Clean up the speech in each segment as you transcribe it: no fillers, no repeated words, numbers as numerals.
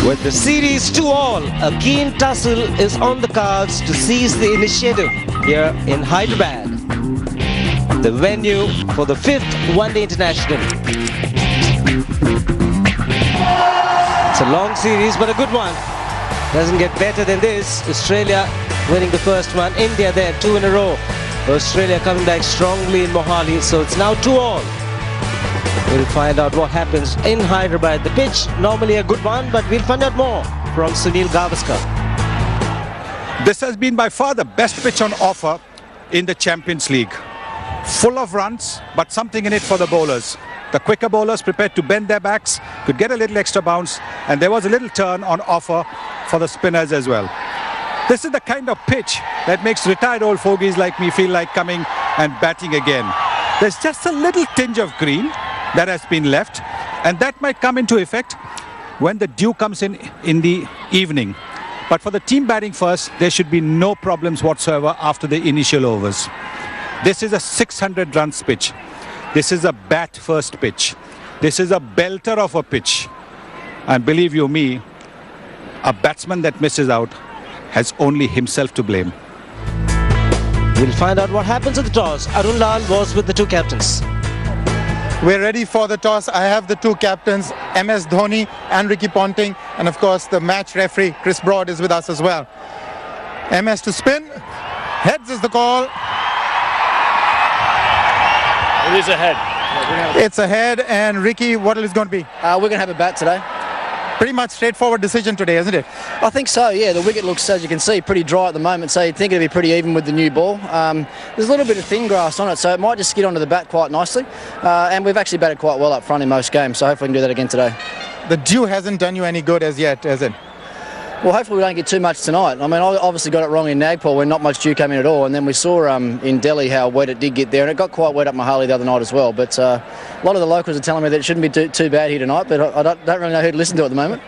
With the series 2-all, a keen tussle is on the cards to seize the initiative here in Hyderabad, the venue for the 5th One-Day International. It's a long series, but a good one. Doesn't get better than this. Australia winning the first one, India there 2 in a row. Australia coming back strongly in Mohali, so it's now 2-all. We'll find out what happens in Hyderabad. The pitch, normally a good one, but we'll find out more from Sunil Gavaskar. This has been by far the best pitch on offer in the Champions League. Full of runs, but something in it for the bowlers. The quicker bowlers prepared to bend their backs, could get a little extra bounce, and there was a little turn on offer for the spinners as well. This is the kind of pitch that makes retired old fogies like me feel like coming and batting again. There's just a little tinge of green that has been left, and that might come into effect when the dew comes in the evening. But for the team batting first, there should be no problems whatsoever after the initial overs. This is a 600 runs pitch. This is a bat first pitch. This is a belter of a pitch. And believe you me, a batsman that misses out has only himself to blame. We'll find out what happens at the toss. Arun Lal was with the two captains. We're ready for the toss. I have the two captains, MS Dhoni and Ricky Ponting, and of course the match referee Chris Broad is with us as well. MS to spin. Heads is the call. It is a head. It's a head, and Ricky, what is it going to be? We're going to have a bat today. Pretty much straightforward decision today, isn't it? I think so, yeah. The wicket looks, as you can see, pretty dry at the moment, so you'd think it'd be pretty even with the new ball. There's a little bit of thin grass on it, so it might just skid onto the bat quite nicely. And we've actually batted quite well up front in most games, so hopefully we can do that again today. The dew hasn't done you any good as yet, has it? Well, hopefully we don't get too much tonight. I mean, I obviously got it wrong in Nagpur when not much dew came in at all, and then we saw in Delhi how wet it did get there, and it got quite wet up Mohali the other night as well. But a lot of the locals are telling me that it shouldn't be too bad here tonight, but I don't really know who to listen to at the moment.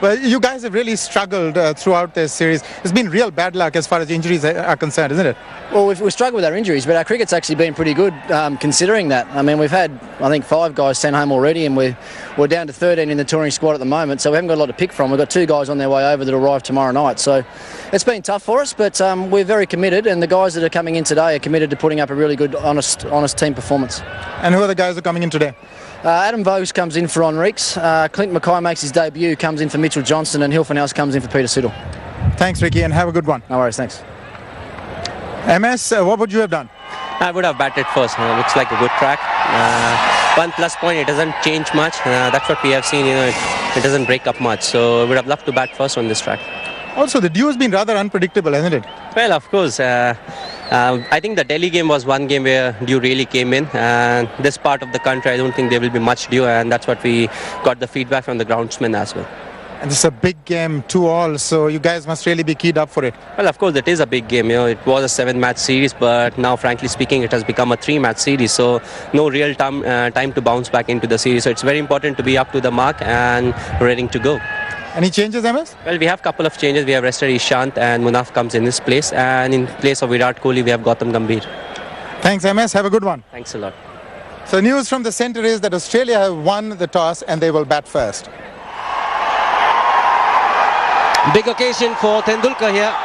Well, you guys have really struggled throughout this series. It's been real bad luck as far as injuries are concerned, isn't it? Well, we've struggled with our injuries, but our cricket's actually been pretty good considering that. I mean, we've had, I think, 5 guys sent home already, and we're down to 13 in the touring squad at the moment, so we haven't got a lot to pick from. We've got 2 guys on their way over that arrive tomorrow night, so it's been tough for us, but we're very committed, and the guys that are coming in today are committed to putting up a really good, honest team performance. And who are the guys that are coming in today? Adam Vokes comes in for Enriques, Clint Mackay makes his debut, comes in for Mitchell Johnson, and Hilfenhaus House comes in for Peter Siddle. Thanks, Ricky, and have a good one. No worries, thanks. MS, what would you have done? I would have batted first. Looks like a good track. 1 plus point, it doesn't change much. That's what we have seen. It doesn't break up much. So we would have loved to bat first on this track. Also, the dew has been rather unpredictable, hasn't it? Well, of course. I think the Delhi game was one game where dew really came in. And this part of the country, I don't think there will be much dew. And that's what we got the feedback from the groundsmen as well. And this is a big game, 2-all, so you guys must really be keyed up for it. Well, of course, it is a big game. It was a 7-match series, but now, frankly speaking, it has become a 3-match series. So no real time to bounce back into the series. So it's very important to be up to the mark and ready to go. Any changes, MS? Well, we have a couple of changes. We have rested Ishant, and Munaf comes in his place. And in place of Virat Kohli, we have Gautam Gambhir. Thanks, MS. Have a good one. Thanks a lot. So news from the centre is that Australia have won the toss and they will bat first. Big occasion for Tendulkar here.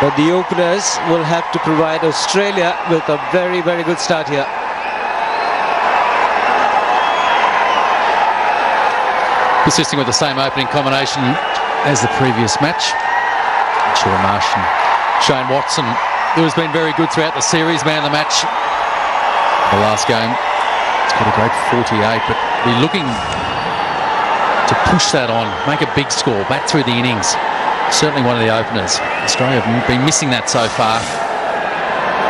But the openers will have to provide Australia with a very, very good start here. Persisting with the same opening combination as the previous match. Marsh and Shane Watson, who has been very good throughout the series, man of the match. The last game, it's got a great 48, but be looking to push that on, make a big score, bat through the innings. Certainly one of the openers. Australia have been missing that so far.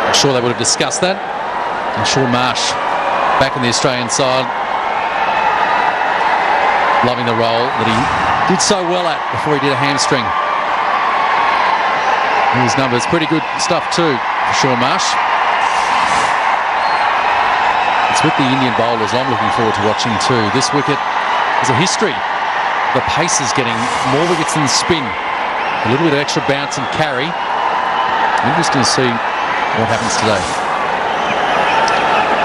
I'm sure they would have discussed that. I'm sure Marsh, back in the Australian side, loving the role that he did so well at before he did a hamstring. His numbers, pretty good stuff too for Sean Marsh. It's with the Indian bowlers I'm looking forward to watching too. This wicket is a history. The pace is getting more wickets than spin. A little bit of extra bounce and carry. Interesting to see what happens today.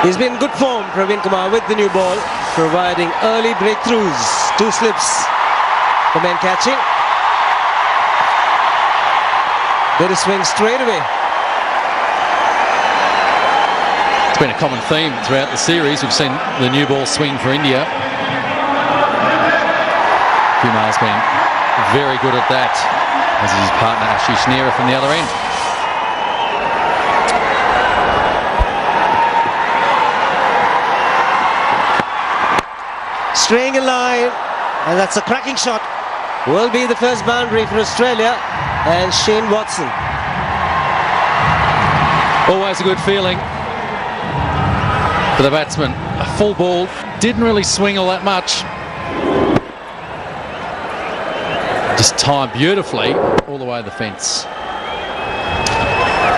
He's been in good form, Praveen Kumar, with the new ball. providing early breakthroughs. 2 slips for men catching. Did a swing straight away. It's been a common theme throughout the series. We've seen the new ball swing for India. Kumar's been very good at that, as is his partner Ashish Nehra from the other end. Straying in line, and that's a cracking shot. Will be the first boundary for Australia and Shane Watson. Always a good feeling for the batsman. A full ball, didn't really swing all that much. Just timed beautifully all the way to the fence.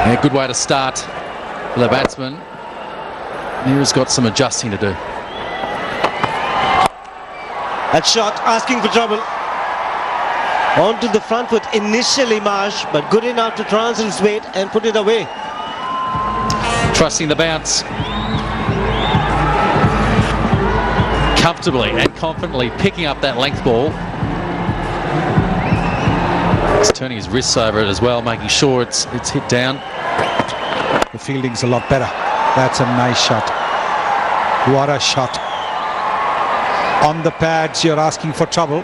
Yeah, good way to start for the batsman. Nehra's got some adjusting to do. That shot asking for trouble. Onto the front foot initially, Marsh, but good enough to transfer his weight and put it away. Trusting the bounce. Comfortably and confidently picking up that length ball. He's turning his wrists over it as well, making sure it's hit down. The fielding's a lot better. That's a nice shot. What a shot. On the pads, you're asking for trouble.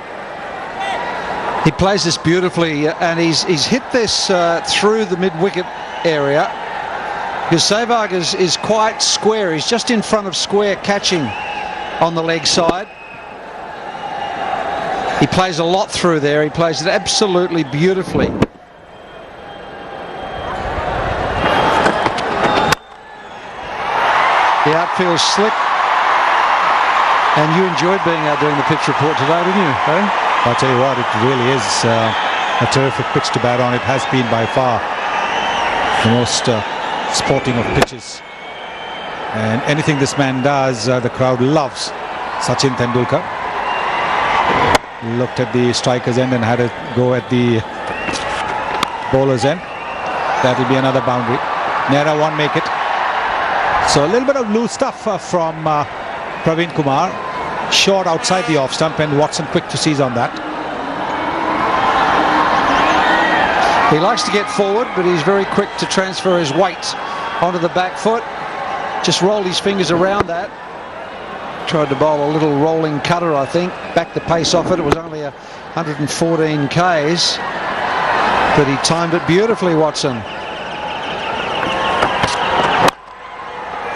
He plays this beautifully, and he's hit this through the mid-wicket area. Because Sehwag is quite square. He's just in front of square catching on the leg side. He plays a lot through there. He plays it absolutely beautifully. The outfield slick. And you enjoyed being out doing the pitch report today, didn't you? Eh? I'll tell you what, it really is a terrific pitch to bat on. It has been by far the most sporting of pitches. And anything this man does, the crowd loves. Sachin Tendulkar looked at the striker's end and had a go at the bowler's end. That will be another boundary. Nehra won't make it. So a little bit of loose stuff from Praveen Kumar. Short outside the off stump, and Watson quick to seize on that. He likes to get forward, but he's very quick to transfer his weight onto the back foot. Just rolled his fingers around that. Tried to bowl a little rolling cutter, I think. Backed the pace off it. It was only 114 Ks. But he timed it beautifully, Watson.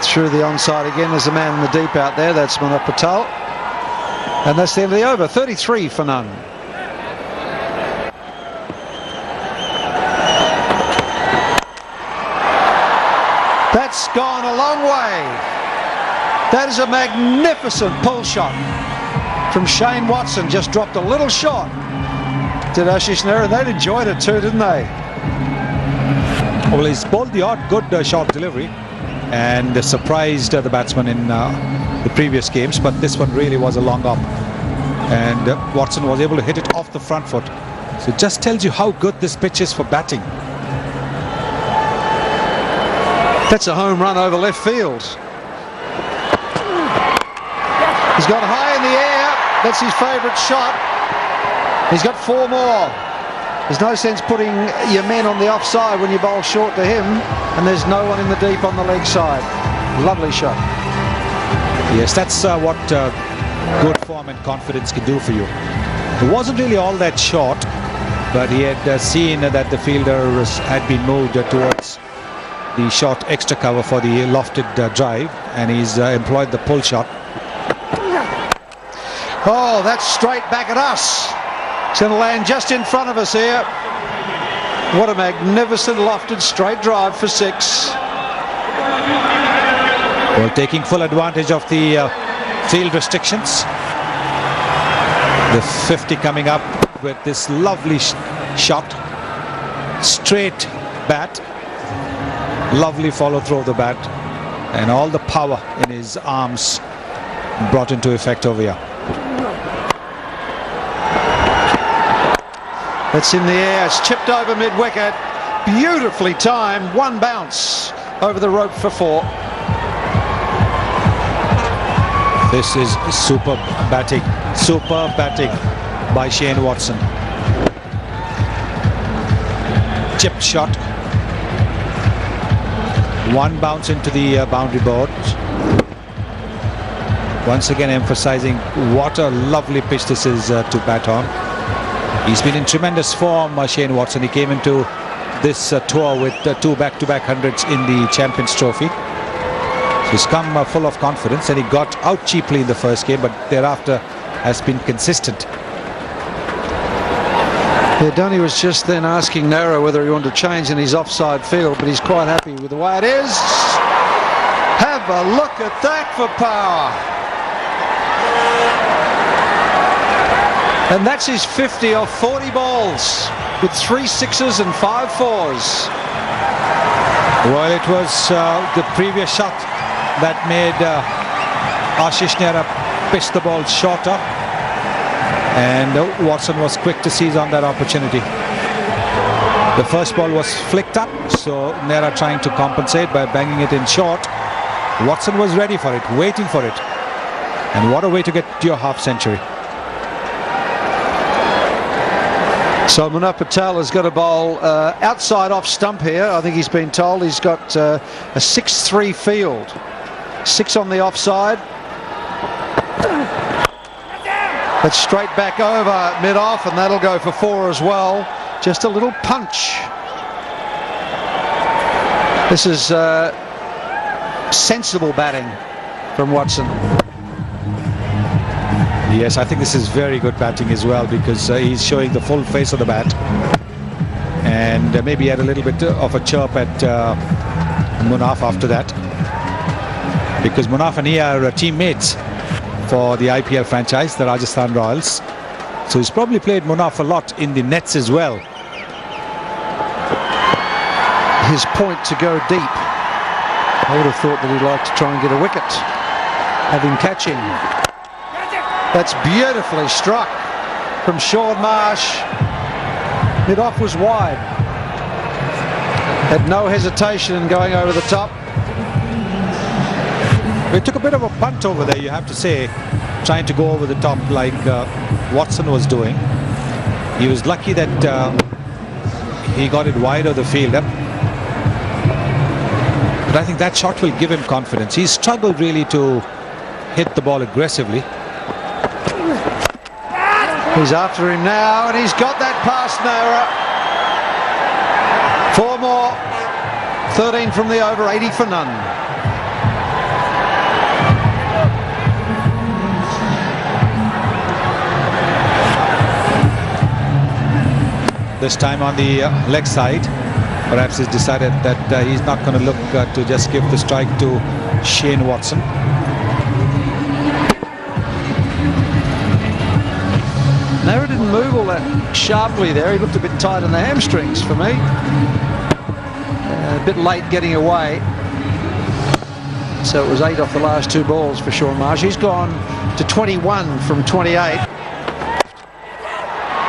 Through the onside again. There's a man in the deep out there. That's Manat Patel. And that's the end of the over. 33 for none. That's gone a long way. That is a magnificent pull shot from Shane Watson. Just dropped a little shot. Did Ashish Nehra, and they'd enjoyed it too, didn't they? Well, he's bowled the odd good short delivery and surprised the batsman in the previous games, but this one really was a long up, and Watson was able to hit it off the front foot. So it just tells you how good this pitch is for batting. That's a home run over left field. He's got high in the air. That's his favourite shot. He's got 4 more. There's no sense putting your men on the offside when you bowl short to him, and there's no one in the deep on the leg side. Lovely shot. Yes, that's what good form and confidence can do for you. It wasn't really all that short, but he had seen that the fielder had been moved towards the short extra cover for the lofted drive, and he's employed the pull shot. Oh, that's straight back at us. It's going to land just in front of us here. What a magnificent lofted straight drive for 6. Well, taking full advantage of the field restrictions. The 50 coming up with this lovely shot. Straight bat. Lovely follow through of the bat. And all the power in his arms brought into effect over here. It's in the air. It's chipped over mid-wicket. Beautifully timed. 1 bounce over the rope for 4. This is superb batting by Shane Watson. Chip shot. One bounce into the boundary board. Once again emphasizing what a lovely pitch this is to bat on. He's been in tremendous form, Shane Watson. He came into this tour with 2 back-to-back hundreds in the Champions Trophy. So he's come full of confidence, and he got out cheaply in the first game, but thereafter has been consistent. Yeah, Donny was just then asking Nara whether he wanted to change in his offside field, but he's quite happy with the way it is. Have a look at that for power. And that's his 50 off 40 balls, with 3 sixes and 5 fours. Well, it was the previous shot that made Ashish Nehra pitch the ball shorter, and Watson was quick to seize on that opportunity. The first ball was flicked up, so Nehra trying to compensate by banging it in short. Watson was ready for it, waiting for it, and what a way to get your half century. So Munaf Patel has got a bowl outside off stump here. I think he's been told he's got a 6-3 field. 6 on the offside. That's straight back over mid-off, and that'll go for 4 as well. Just a little punch. This is sensible batting from Watson. Yes, I think this is very good batting as well, because he's showing the full face of the bat, and maybe he had a little bit of a chirp at Munaf after that, because Munaf and he are teammates for the IPL franchise, the Rajasthan Royals, so he's probably played Munaf a lot in the nets as well. His point to go deep. I would have thought that he'd like to try and get a wicket, have him catching. That's beautifully struck from Sean Marsh. Mid-off was wide. Had no hesitation in going over the top. It took a bit of a punt over there, you have to say, trying to go over the top like Watson was doing. He was lucky that he got it wide of the fielder. But I think that shot will give him confidence. He struggled really to hit the ball aggressively. He's after him now, and he's got that past Nehra. 4 more. 13 from the over, 80 for none. This time on the leg side. Perhaps he's decided that he's not going to look to just give the strike to Shane Watson. Nehra didn't move all that sharply there. He looked a bit tight on the hamstrings for me. A bit late getting away. So it was 8 off the last 2 balls for Sean Marsh. He's gone to 21 from 28.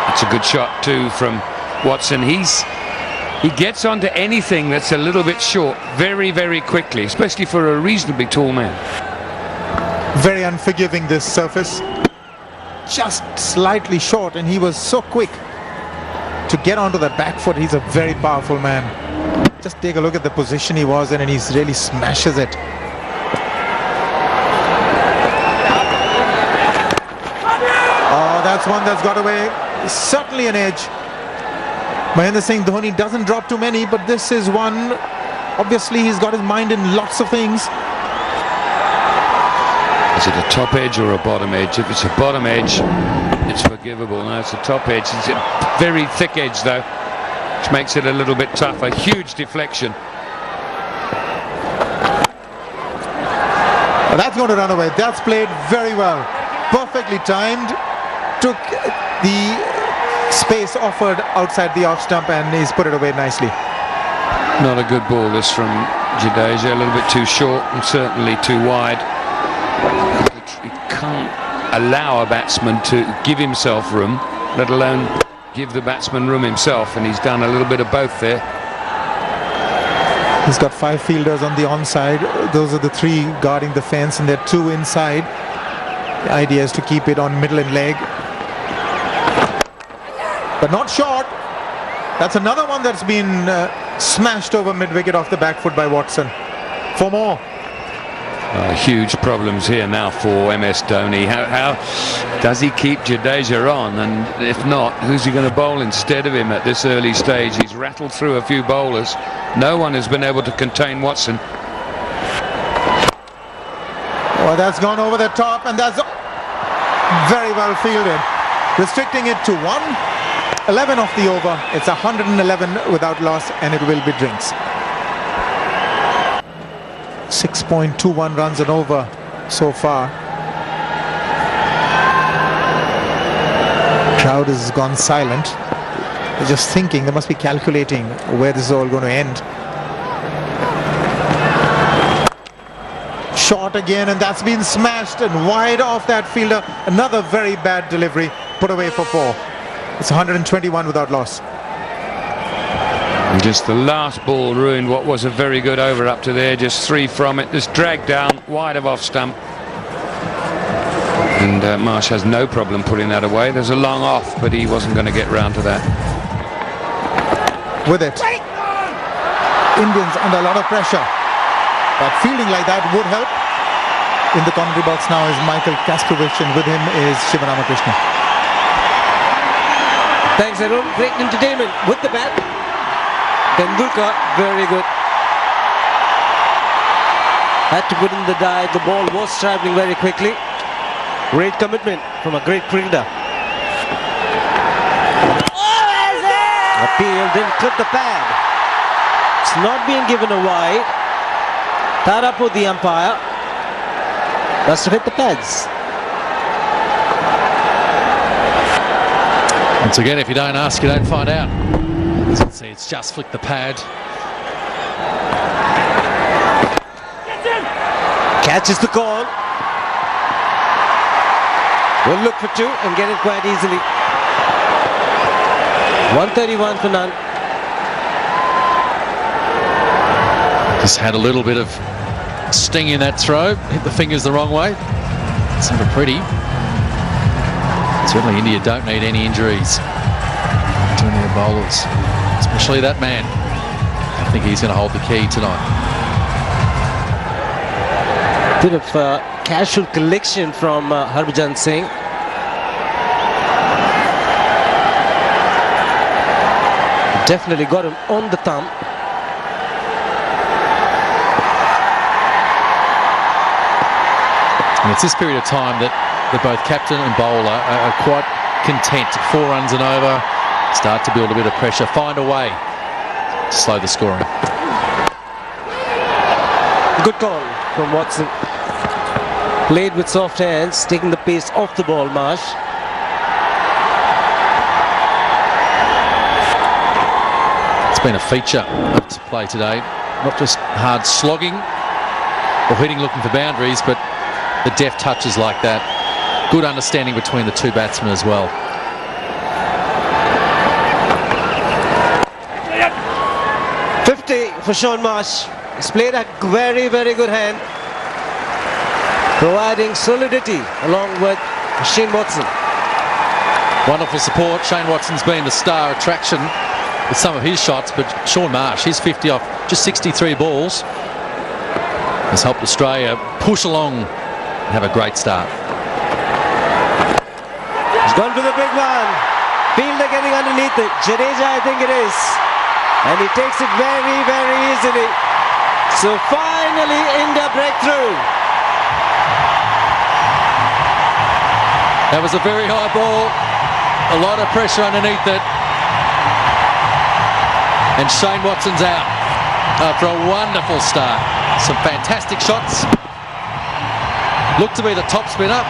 It's a good shot too from Watson. He gets onto anything that's a little bit short very, very quickly, especially for a reasonably tall man. Very unforgiving, this surface. Just slightly short, and he was so quick to get onto the back foot. He's a very powerful man. Just take a look at the position he was in, and he really smashes it. Oh, that's one that's got away. Certainly an edge. Mahendra Singh Dhoni doesn't drop too many, but this is one. Obviously, he's got his mind in lots of things. Is it a top edge or a bottom edge? If it's a bottom edge, it's forgivable. Now it's a top edge. It's a very thick edge, though, which makes it a little bit tough. A huge deflection. Well, that's going to run away. That's played very well. Perfectly timed. Took the space offered outside the off stump, and he's put it away nicely. Not a good ball, this from Jadeja. A little bit too short and certainly too wide. You can't allow a batsman to give himself room, let alone give the batsman room himself, and he's done a little bit of both there. He's got 5 fielders on the onside. Those are the 3 guarding the fence, and there are 2 inside. The idea is to keep it on middle and leg. But not short. That's another one that's been smashed over mid-wicket off the back foot by Watson. 4 more. Huge problems here now for MS Dhoni. How does he keep Jadeja on? And if not, who's he going to bowl instead of him at this early stage? He's rattled through a few bowlers. No one has been able to contain Watson. Oh, that's gone over the top, and that's very well fielded. Restricting it to 111 off the over. It's 111 without loss, and it will be drinks. 6.21 runs and over so far. Crowd has gone silent. They're just thinking, they must be calculating where this is all going to end. Shot again, and that's been smashed and wide off that fielder. Another very bad delivery, put away for 4. It's 121 without loss. And just the last ball ruined what was a very good over up to there. Just 3 from it. Just dragged down wide of off stump. And Marsh has no problem putting that away. There's a long off, but he wasn't going to get round to that. With it, Indians under a lot of pressure, but fielding like that would help. In the commentary box now is Michael Kastovich, and with him is Shivaramakrishna. Thanks, Arun. Great entertainment with the bat. Tendulkar, very good. Had to put in the dive. The ball was travelling very quickly. Great commitment from a great cricketer. Appeal didn't clip the pad. It's not being given a wide. Tarapu, the umpire, must have hit the pads. Once again, if you don't ask, you don't find out. As you can see, it's just flicked the pad. Catches the call. Will look for 2 and get it quite easily. 131 for none. Just had a little bit of sting in that throw. Hit the fingers the wrong way. It's never pretty. Certainly India don't need any injuries to their bowlers, especially that man. I think he's going to hold the key tonight. Bit of casual collection from Harbhajan Singh. Definitely got him on the thumb. And it's this period of time that both captain and bowler are quite content. 4 runs and over, start to build a bit of pressure, find a way to slow the scoring. Good call from Watson. Played with soft hands, taking the pace off the ball, Marsh. It's been a feature of play today. Not just hard slogging or hitting looking for boundaries, but the deft touches like that. Good understanding between the 2 batsmen as well. For Shaun Marsh. He's played a very, very good hand, providing solidity along with Shane Watson. Wonderful support. Shane Watson's been the star attraction with some of his shots, but Shaun Marsh, he's 50 off just 63 balls, has helped Australia push along and have a great start. He's gone for the big one. Fielder getting underneath it. Jadeja, I think it is. And he takes it very, very easily. So finally India breakthrough. That was a very high ball. A lot of pressure underneath it. And Shane Watson's out after a wonderful start. Some fantastic shots. Looked to be the top spinner.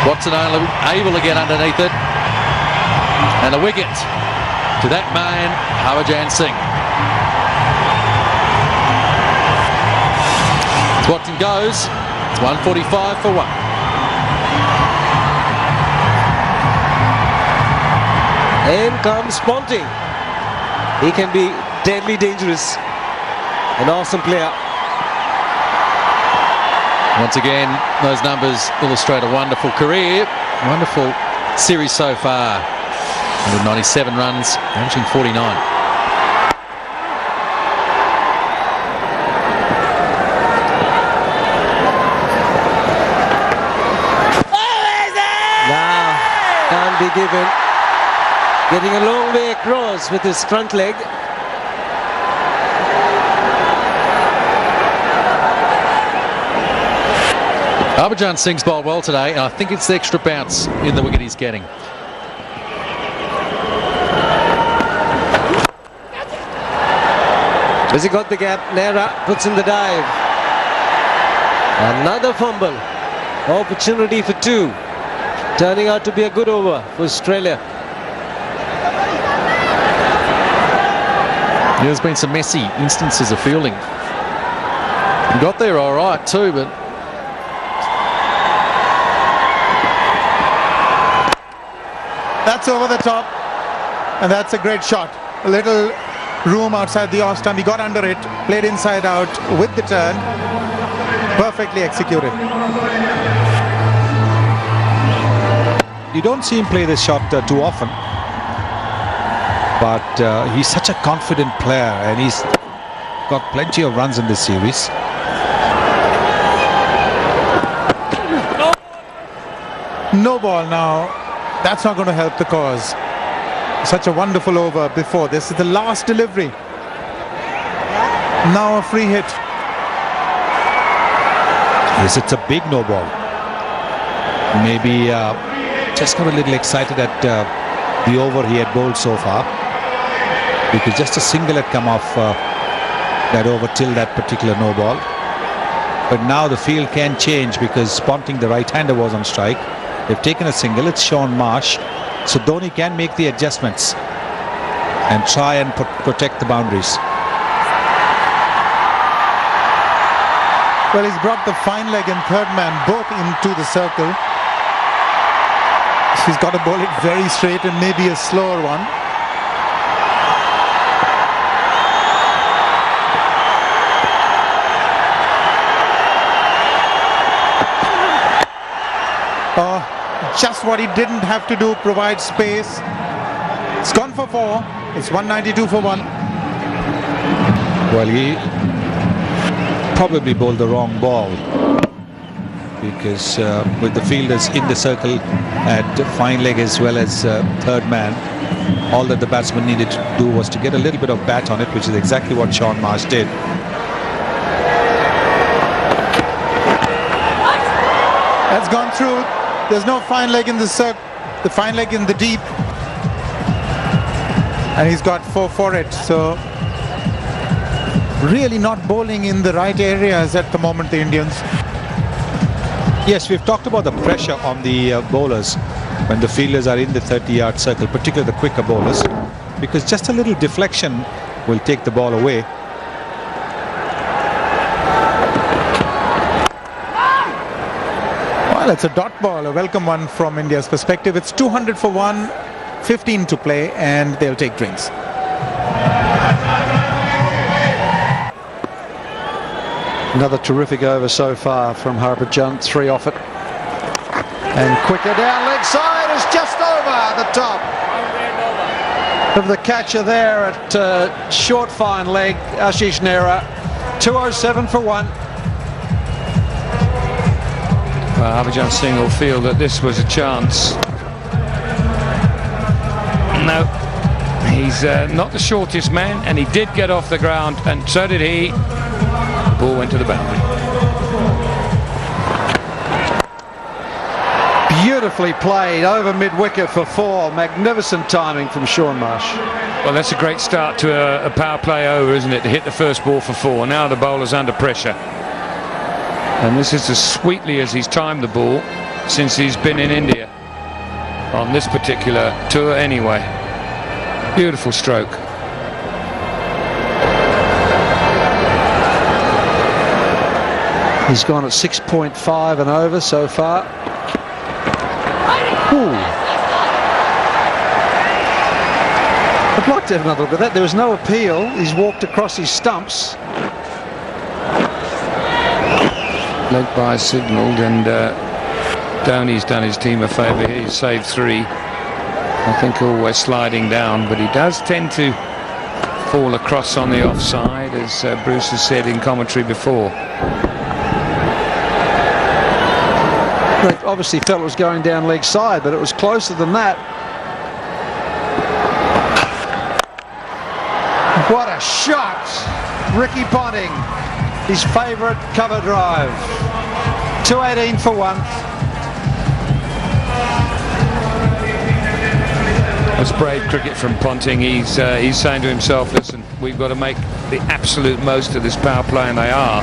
Watson only able to get underneath it. And a wicket to that man, Harbhajan Singh. As Watson goes, it's 145 for 1. In comes Ponting. He can be deadly dangerous. An awesome player. Once again, those numbers illustrate a wonderful career, wonderful series so far. 197 runs, averaging 49. Now, can't be given. Getting a long way across with his front leg. Harbhajan Singh's bowled well today, and I think it's the extra bounce in the wicket he's getting. Has he got the gap? Nehra puts in the dive. Another fumble. Opportunity for 2. Turning out to be a good over for Australia. Yeah, there's been some messy instances of fielding. He got there all right too, but That's over the top, and that's a great shot. A little room outside the off stump. He got under it, played inside out with the turn. Perfectly executed. You don't see him play this shot too often, but he's such a confident player, and he's got plenty of runs in this series. No ball now. That's not going to help the cause. Such a wonderful over before. This is the last delivery. Now a free hit. Yes, it's a big no ball. Maybe just got a little excited at the over he had bowled so far, because just a single had come off that over till that particular no ball. But now the field can change, because Ponting, the right-hander, was on strike. They've taken a single. It's Sean Marsh, so Dhoni can make the adjustments and try and protect the boundaries. Well, he's brought the fine leg and third man both into the circle. He's got to bowl it very straight and maybe a slower one. Just what he didn't have to do, provide space. It's gone for 4. It's 192 for 1. Well, he probably bowled the wrong ball, because with the fielders in the circle at fine leg as well as third man, all that the batsman needed to do was to get a little bit of bat on it, which is exactly what Sean Marsh did. That's gone through. There's no fine leg in the circle, the fine leg in the deep, and he's got 4 for it. So really not bowling in the right areas at the moment, the Indians. Yes, we've talked about the pressure on the bowlers when the fielders are in the 30-yard circle, particularly the quicker bowlers, because just a little deflection will take the ball away. Well, it's a dot ball, a welcome one from India's perspective. It's 200 for 1, 15 to play, and they'll take drinks. Another terrific over so far from Harbhajan. 3 off it. And quicker down leg side is just over the top of the catcher there at short fine leg, Ashish Nehra. 207 for 1. Well, Harbhajan Singh will feel that this was a chance. No, he's not the shortest man, and he did get off the ground, and so did he. The ball went to the boundary. Beautifully played over mid-wicket for 4. Magnificent timing from Sean Marsh. Well, that's a great start to a power play over, isn't it, to hit the first ball for 4. Now the bowler's under pressure. And this is as sweetly as he's timed the ball since he's been in India on this particular tour anyway. Beautiful stroke. He's gone at 6.5 and over so far. Ooh. I'd like to have another look at that. There was no appeal. He's walked across his stumps. leg by signalled, and Dhoni's done his team a favour. He's saved 3. I think always sliding down, but he does tend to fall across on the offside, as Bruce has said in commentary before. They obviously felt it was going down leg side, but it was closer than that. What a shot! Ricky Ponting, his favourite cover drive. 218 for 1. That's brave cricket from Ponting. He's saying to himself, listen, we've got to make the absolute most of this power play, and they are.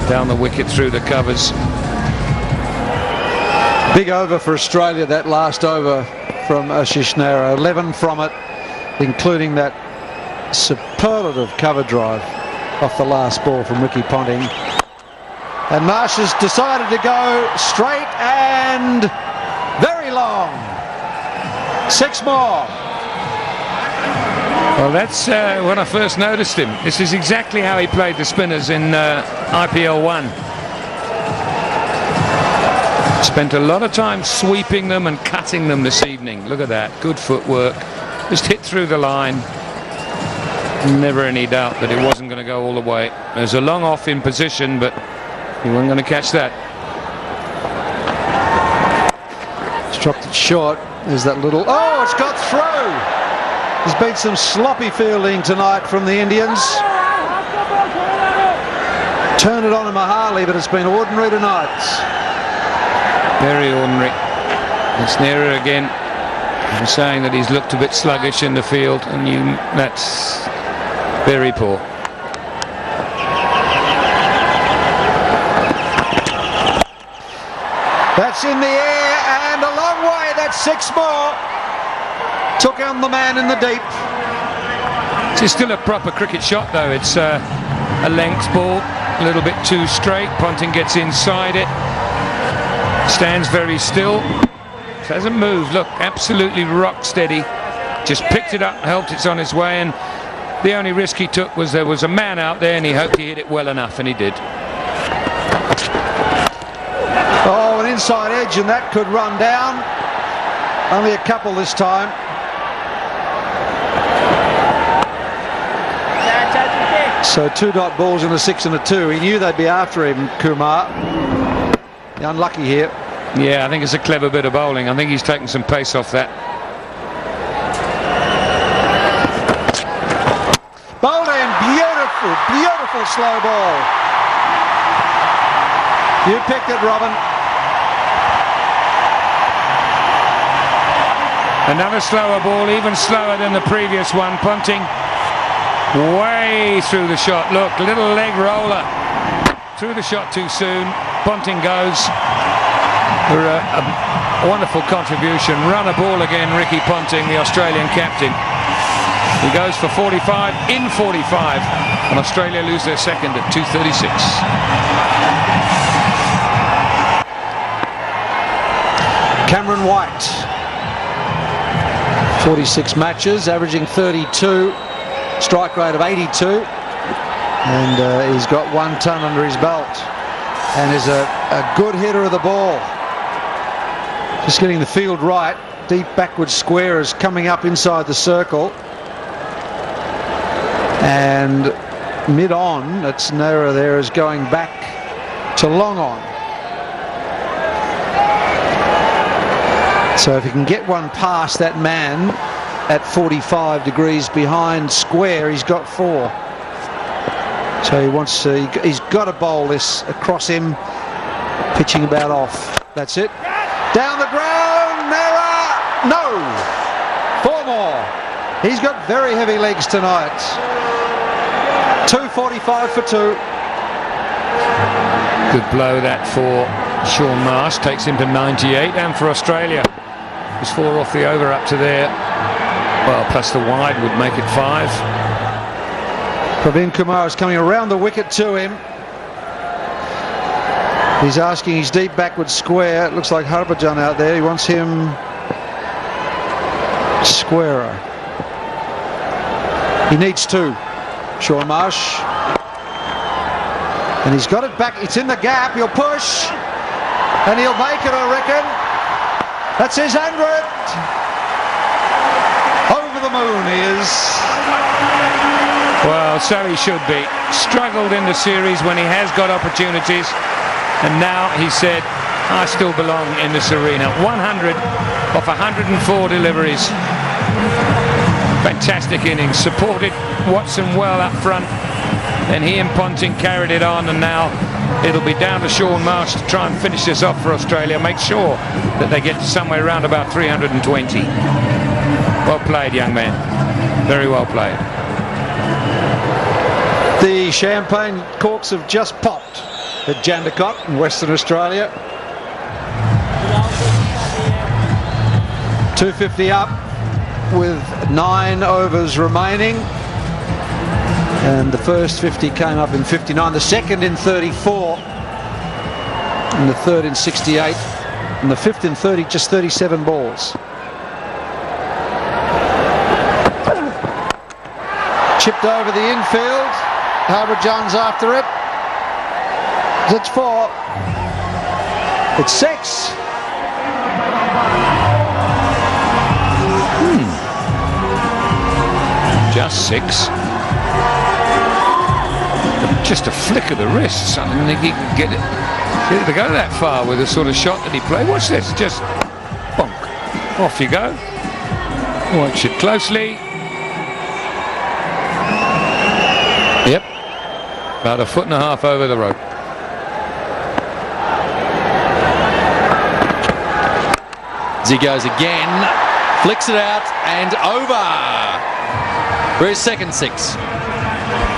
Down the wicket, through the covers. Big over for Australia, that last over from Ashish Nehra. 11 from it, including that superlative cover drive off the last ball from Ricky Ponting. And Marsh has decided to go straight and very long. 6 more. Well, that's when I first noticed him. This is exactly how he played the spinners in IPL 1. Spent a lot of time sweeping them and cutting them this evening. Look at that, good footwork. Just hit through the line. Never any doubt that it wasn't going to go all the way. There's a long off in position, but he wasn't going to catch that. It's dropped it short. There's that little... Oh, it's got through! There's been some sloppy fielding tonight from the Indians. Turn it on to Mahali, but it's been ordinary tonight. Very ordinary. It's Nehra again. I'm saying that he's looked a bit sluggish in the field, and that's very poor. That's in the air and a long way. That's 6 more. Took on the man in the deep. It's still a proper cricket shot, though. It's a length ball, a little bit too straight. Ponting gets inside it. Stands very still. Hasn't moved. Look, absolutely rock steady. Just picked it up, helped it's on its way, and the only risk he took was there was a man out there, and he hoped he hit it well enough, and he did. Oh, an inside edge, and that could run down. Only a couple this time. So 2 dot balls and a 6 and a 2. He knew they'd be after him, Kumar. Unlucky here. Yeah, I think it's a clever bit of bowling. I think he's taken some pace off that. Bowled in, beautiful, beautiful slow ball. You picked it, Robin. Another slower ball, even slower than the previous one. Ponting way through the shot. Look, little leg roller. Through the shot too soon. Ponting goes for a wonderful contribution. Run a ball again, Ricky Ponting, the Australian captain. He goes for 45 in 45, and Australia lose their second at 2:36. Cameron White, 46 matches, averaging 32, strike rate of 82, and he's got 1 ton under his belt, and is a good hitter of the ball. Just getting the field right. Deep backward square is coming up inside the circle, and mid on, it's Nehra there, is going back to long on. So if he can get one past that man at 45 degrees behind square, he's got 4. So he wants to, he's got to bowl this across him, pitching about off. That's it. Down the ground, Nehra, no! 4 more. He's got very heavy legs tonight. 2:45 for 2. Good blow that for Sean Marsh, takes him to 98, and for Australia, it's 4 off the over up to there. Well, plus the wide would make it 5. Praveen Kumar is coming around the wicket to him. He's asking his deep backward square. It looks like Harbhajan out there. He wants him squarer. He needs 2. Sean Marsh. And he's got it back. It's in the gap. He'll push. And he'll make it, I reckon. That's his 100th. Over the moon he is. Well, so he should be. Struggled in the series when he has got opportunities. And now he said, I still belong in this arena. 100 off 104 deliveries. Fantastic innings. Supported Watson well up front. Then he and Ponting carried it on, and now it'll be down to Sean Marsh to try and finish this off for Australia. Make sure that they get to somewhere around about 320. Well played, young man. Very well played. The champagne corks have just popped at Jandakot in Western Australia. 250 up with 9 overs remaining. And the first 50 came up in 59, the second in 34, and the third in 68, and the fifth in 30, just 37 balls. Chipped over the infield. Harbour-Jones after it. It's 4. It's 6. Just 6. Just a flick of the wrists. I don't think he can get it to go that far with the sort of shot that he played. Watch this, just bonk. Off you go. Watch it closely. Yep. About 1.5 feet over the rope. As he goes again, flicks it out and over for his second 6.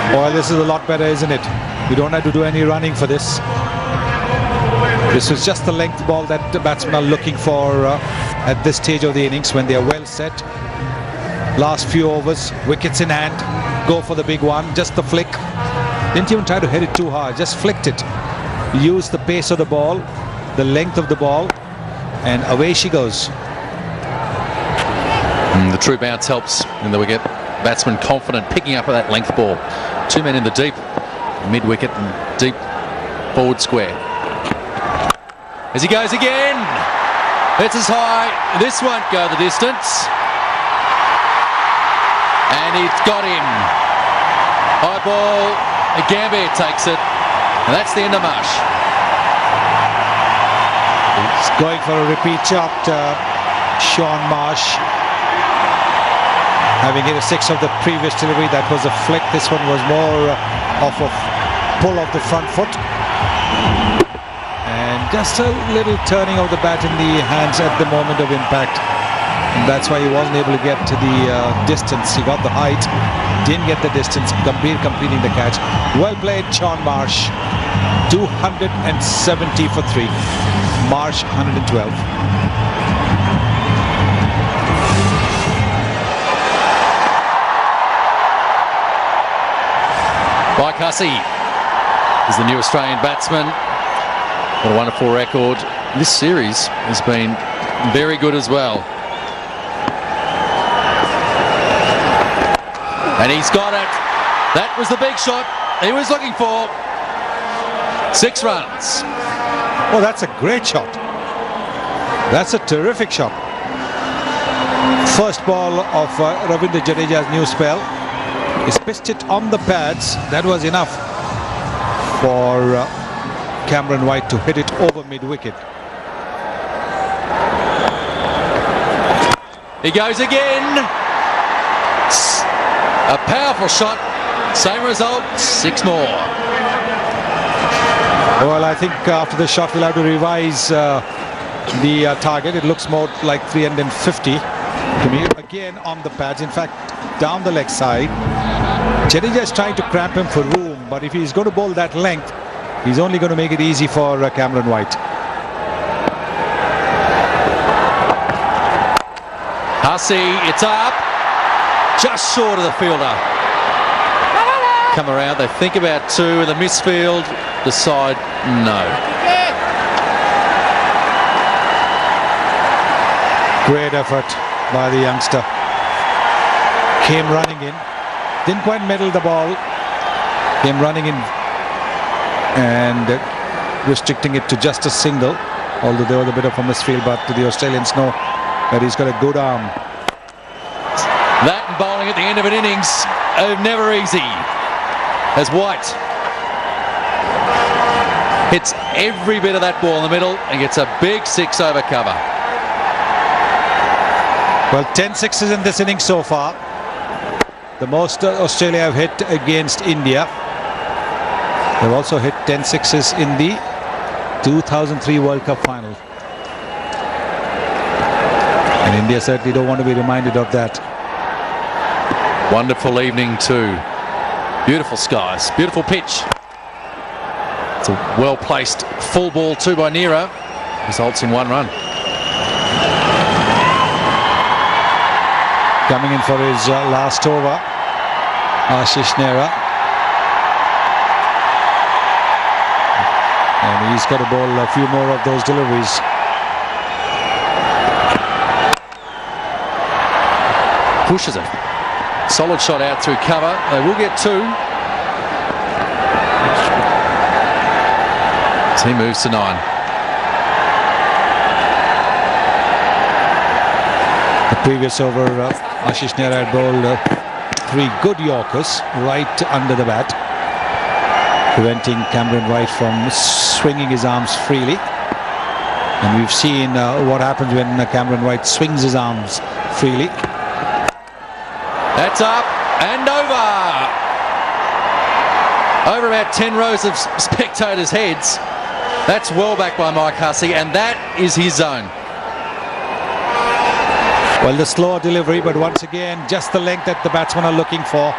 Well, this is a lot better, isn't it? You don't have to do any running for this. This was just the length ball that the batsmen are looking for at this stage of the innings when they are well set. Last few overs, wickets in hand, go for the big one, just the flick. Didn't even try to hit it too hard, just flicked it. Used the pace of the ball, the length of the ball, and away she goes. The true bounce helps in the wicket. Batsman confident, picking up that length ball. 2 men in the deep, mid-wicket and deep forward square. As he goes again, it's as high. This won't go the distance. And he's got him. High ball, Gambier takes it. And that's the end of Marsh. He's going for a repeat shot, Sean Marsh. Having hit a 6 of the previous delivery, that was a flick. This one was more off of pull of the front foot. And just a little turning of the bat in the hands at the moment of impact. And that's why he wasn't able to get to the distance. He got the height, didn't get the distance, completing the catch. Well played, Sean Marsh. 270 for 3. Marsh 112. Baikasi is the new Australian batsman. What a wonderful record. This series has been very good as well. And he's got it. That was the big shot he was looking for. 6 runs. Oh, that's a great shot. That's a terrific shot. First ball of Ravindra Jadeja's new spell. He's pitched it on the pads. That was enough for Cameron White to hit it over mid-wicket. He goes again. A powerful shot. Same result. 6 more. Well, I think after the shot we'll have to revise the target. It looks more like 350 to me. Again on the pads. In fact, down the leg side. Jadeja is trying to cramp him for room, but if he's going to bowl that length, he's only going to make it easy for Cameron White. Hussey, it's up. Just short of the fielder. Come around, they think about 2 in the misfield. Decide no. Great effort by the youngster. Came running in. Didn't quite meddle the ball. Came running in and restricting it to just a single, although there was a bit of a misfield, but the Australians know that he's got a good arm. That and bowling at the end of an innings are never easy. As White hits every bit of that ball in the middle and gets a big 6 over cover. Well, 10 sixes in this innings so far. The most Australia have hit against India. They've also hit 10 sixes in the 2003 World Cup final. And India certainly don't want to be reminded of that. Wonderful evening too. Beautiful skies, beautiful pitch. It's a well-placed full ball too by Nehra. Results in 1 run. Coming in for his last over, Ashish Nehra. And he's got to bowl a few more of those deliveries. Pushes it. Solid shot out through cover. They will get 2. So he moves to 9. The previous over, Ashish Nehra had bowled 3 good Yorkers right under the bat, preventing Cameron White from swinging his arms freely. And we've seen what happens when Cameron White swings his arms freely. That's up and over. Over about 10 rows of spectators' heads. That's well back by Mike Hussey, and that is his zone. Well, the slower delivery, but once again, just the length that the batsmen are looking for.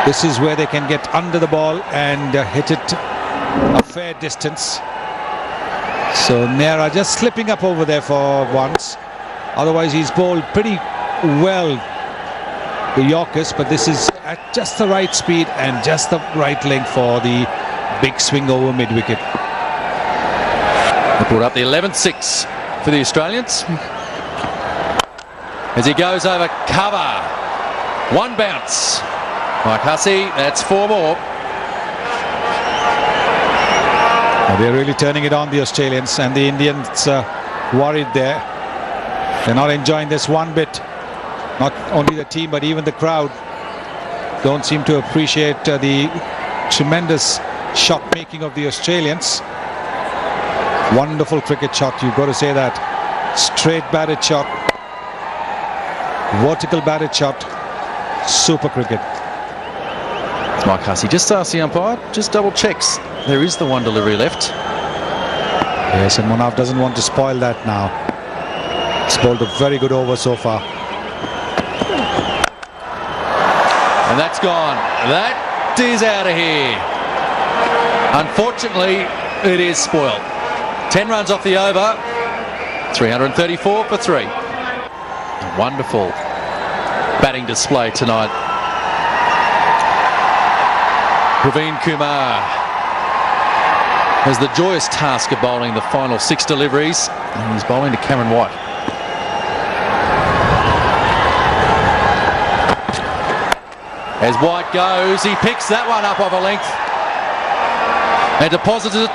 This is where they can get under the ball and hit it a fair distance. So Nehra just slipping up over there for once. Otherwise, he's bowled pretty well, the Yorkers, but this is at just the right speed and just the right length for the big swing over mid-wicket. They brought up the 11-6 for the Australians. As he goes over cover. 1 bounce. Mike Hussey, that's 4 more. Well, they're really turning it on, the Australians, and the Indians worried there. They're not enjoying this one bit. Not only the team, but even the crowd don't seem to appreciate the tremendous shot making of the Australians. Wonderful cricket shot, you've got to say that. Straight batted shot, vertical batted shot, super cricket. Mike Hussey just asks the umpire, just double checks. There is the 1 delivery left. Yes, and Munaf doesn't want to spoil that now. He's bowled a very good over so far. And that's gone. That is out of here. Unfortunately, it is spoiled. 10 runs off the over. 334 for 3. A wonderful batting display tonight. Praveen Kumar has the joyous task of bowling the final 6 deliveries, and he's bowling to Cameron White. As White goes, he picks that one up off a length and deposits it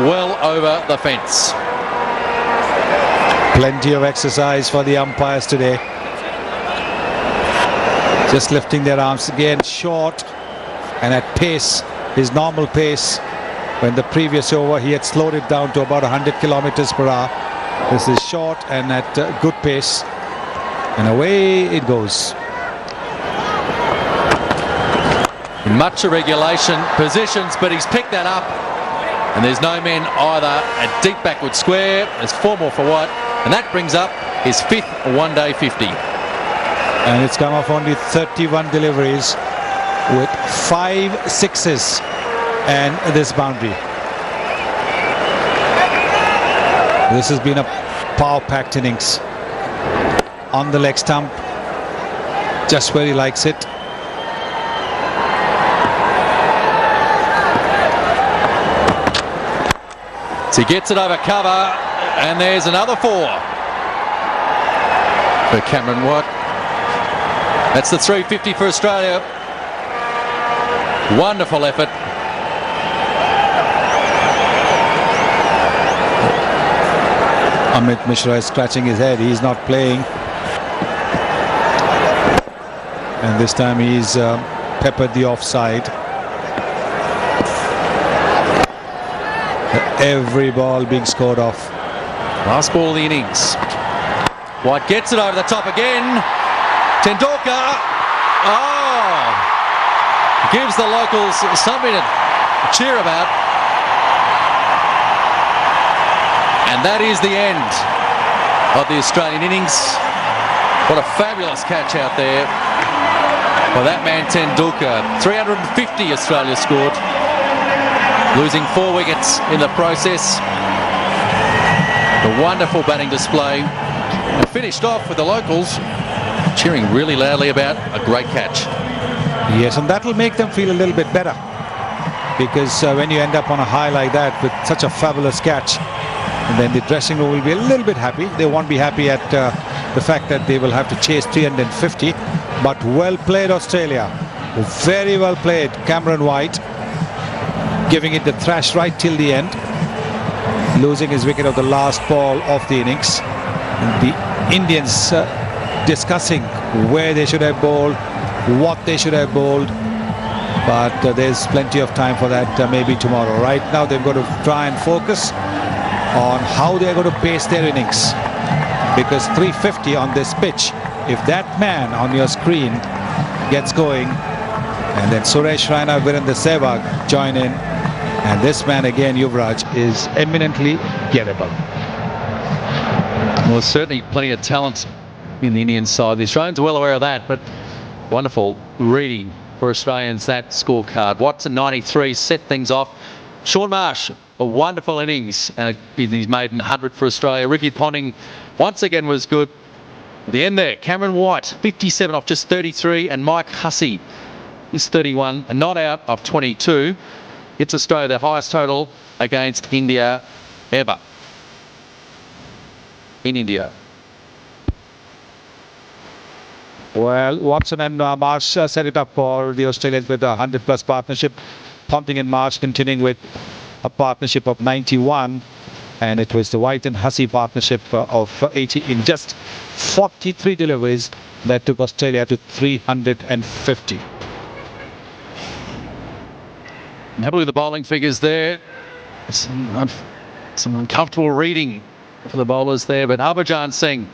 well over the fence. Plenty of exercise for the umpires today. Just lifting their arms again, short and at pace, his normal pace. When the previous over he had slowed it down to about 100 kilometers per hour. This is short and at good pace, and away it goes. Much irregulation positions, but he's picked that up, and there's no men either. A deep backward square. There's 4 more for White, and that brings up his 5th one-day 50. And it's come off only 31 deliveries with 5 sixes and this boundary. This has been a power-packed innings. On the leg stump, just where he likes it. So he gets it over cover, and there's another 4 for Cameron White. That's the 350 for Australia. Wonderful effort. Amit Mishra is scratching his head. He's not playing. And this time he's peppered the offside. Every ball being scored off. Last ball of the innings. White gets it over the top again. Tendulkar. Oh! Gives the locals something to cheer about. And that is the end of the Australian innings. What a fabulous catch out there by that man Tendulkar. 350 Australia scored, losing 4 wickets in the process. A wonderful batting display. And finished off with the locals cheering really loudly about a great catch. Yes, and that will make them feel a little bit better, because when you end up on a high like that with such a fabulous catch, and then the dressing room will be a little bit happy. They won't be happy at the fact that they will have to chase 350, but well played Australia. Very well played Cameron White, giving it the thrash right till the end, losing his wicket of the last ball of the innings. And the Indians discussing where they should have bowled, what they should have bowled, but there's plenty of time for that maybe tomorrow. Right now they've got to try and focus on how they're going to pace their innings, because 350 on this pitch, if that man on your screen gets going, and then Suresh Raina, Virendra Sehwag join in, and this man again, Yuvraj, is eminently gettable. Well, there's certainly plenty of talent in the Indian side. The Australians are well aware of that, but wonderful reading for Australians, that scorecard. Watson 93 set things off. Sean Marsh, a wonderful innings in his maiden 100 for Australia. Ricky Ponting once again was good. At the end there, Cameron White 57 off just 33, and Mike Hussey is 31, a not out of 22. It's Australia the highest total against India ever in India. Well, Watson and Marsh set it up for the Australians with a 100+ partnership. Ponting and Marsh continuing with a partnership of 91, and it was the White and Hussey partnership of 80 in just 43 deliveries that took Australia to 350. Have a look at the bowling figures there. Some uncomfortable reading for the bowlers there, but Harbhajan Singh,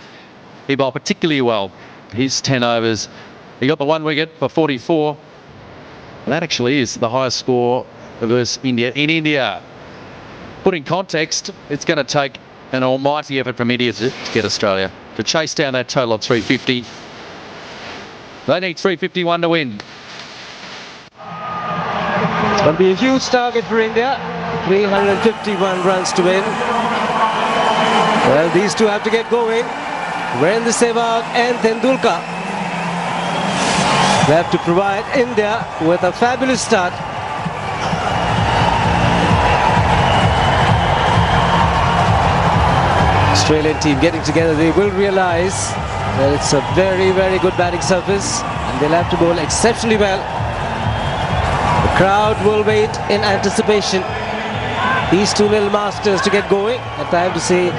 he bowled particularly well. His 10 overs, he got the 1 wicket for 44. And that actually is the highest score versus India in India. Put in context, it's going to take an almighty effort from India to get Australia to chase down that total of 350. They need 351 to win. It's going to be a huge target for India. 351 runs to win. Well, these two have to get going. Virendra Sehwag and Tendulkar. They have to provide India with a fabulous start. Australian team getting together, they will realize that it's a very, very good batting surface, and they'll have to bowl exceptionally well. The crowd will wait in anticipation. These two little masters to get going, and time to say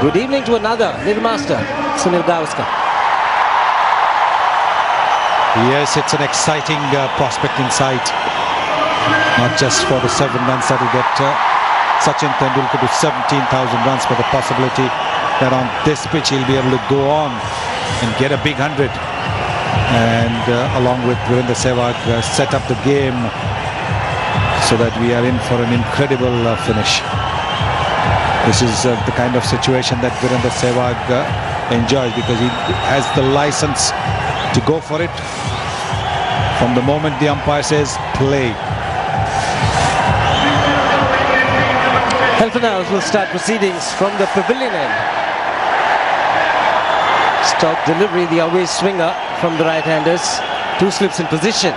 good evening to another little master, Sunil Gavaskar. Yes, it's an exciting prospect in sight. Not just for the 7 runs that will get Sachin Tendulkar to 17,000 runs, but the possibility that on this pitch he'll be able to go on and get a big 100. And along with Virendra Sehwag, set up the game so that we are in for an incredible finish. This is the kind of situation that Virendra Sehwag enjoys, because he has the license to go for it from the moment the umpire says play. Helfer now will start proceedings from the pavilion end. Stop delivery, the away swinger from the right-handers. 2 slips in position.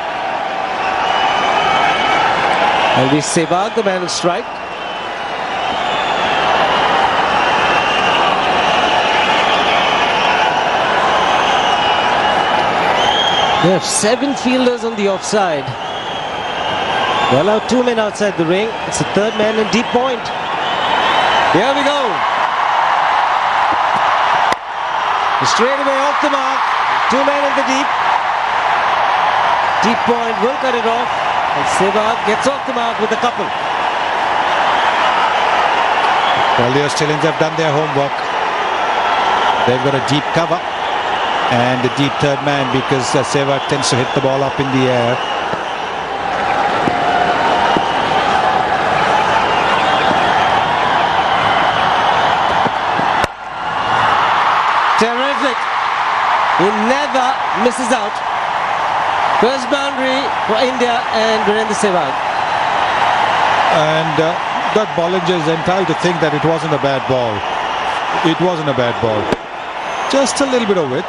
And we Sehwag, the man on strike. They have 7 fielders on the offside. They allow 2 men outside the ring. It's the 3rd man in deep point. Here we go. Straight away off the mark. 2 men in the deep. Deep point will cut it off. And Sehwag gets off the mark with a couple. Well, the Australians have done their homework. They've got a deep cover and a deep third man because Sehwag tends to hit the ball up in the air. Terrific. He never misses out. First boundary for India and Virendra Sehwag. And that Bollinger is entitled to think that it wasn't a bad ball. It wasn't a bad ball. Just a little bit of width.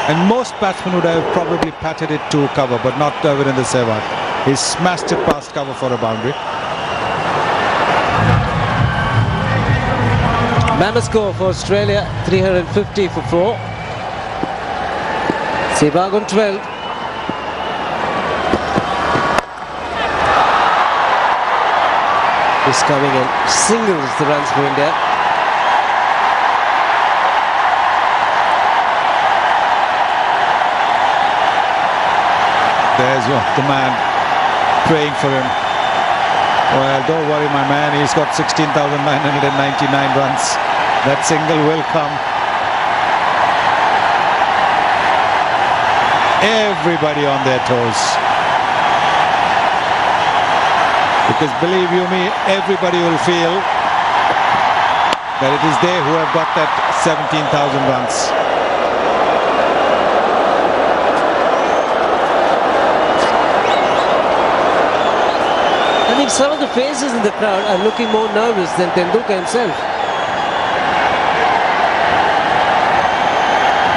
And most batsmen would have probably patted it to cover, but not Virendra Sehwag. He smashed it past cover for a boundary. Mammoth score for Australia, 350 for 4. Sehwag on 12. He's coming and singles the runs for India. There's the man praying for him. Well, don't worry, my man. He's got 16,999 runs. That single will come. Everybody on their toes. Because believe you me, everybody will feel that it is they who have got that 17,000 runs. I think some of the faces in the crowd are looking more nervous than Tendulkar himself.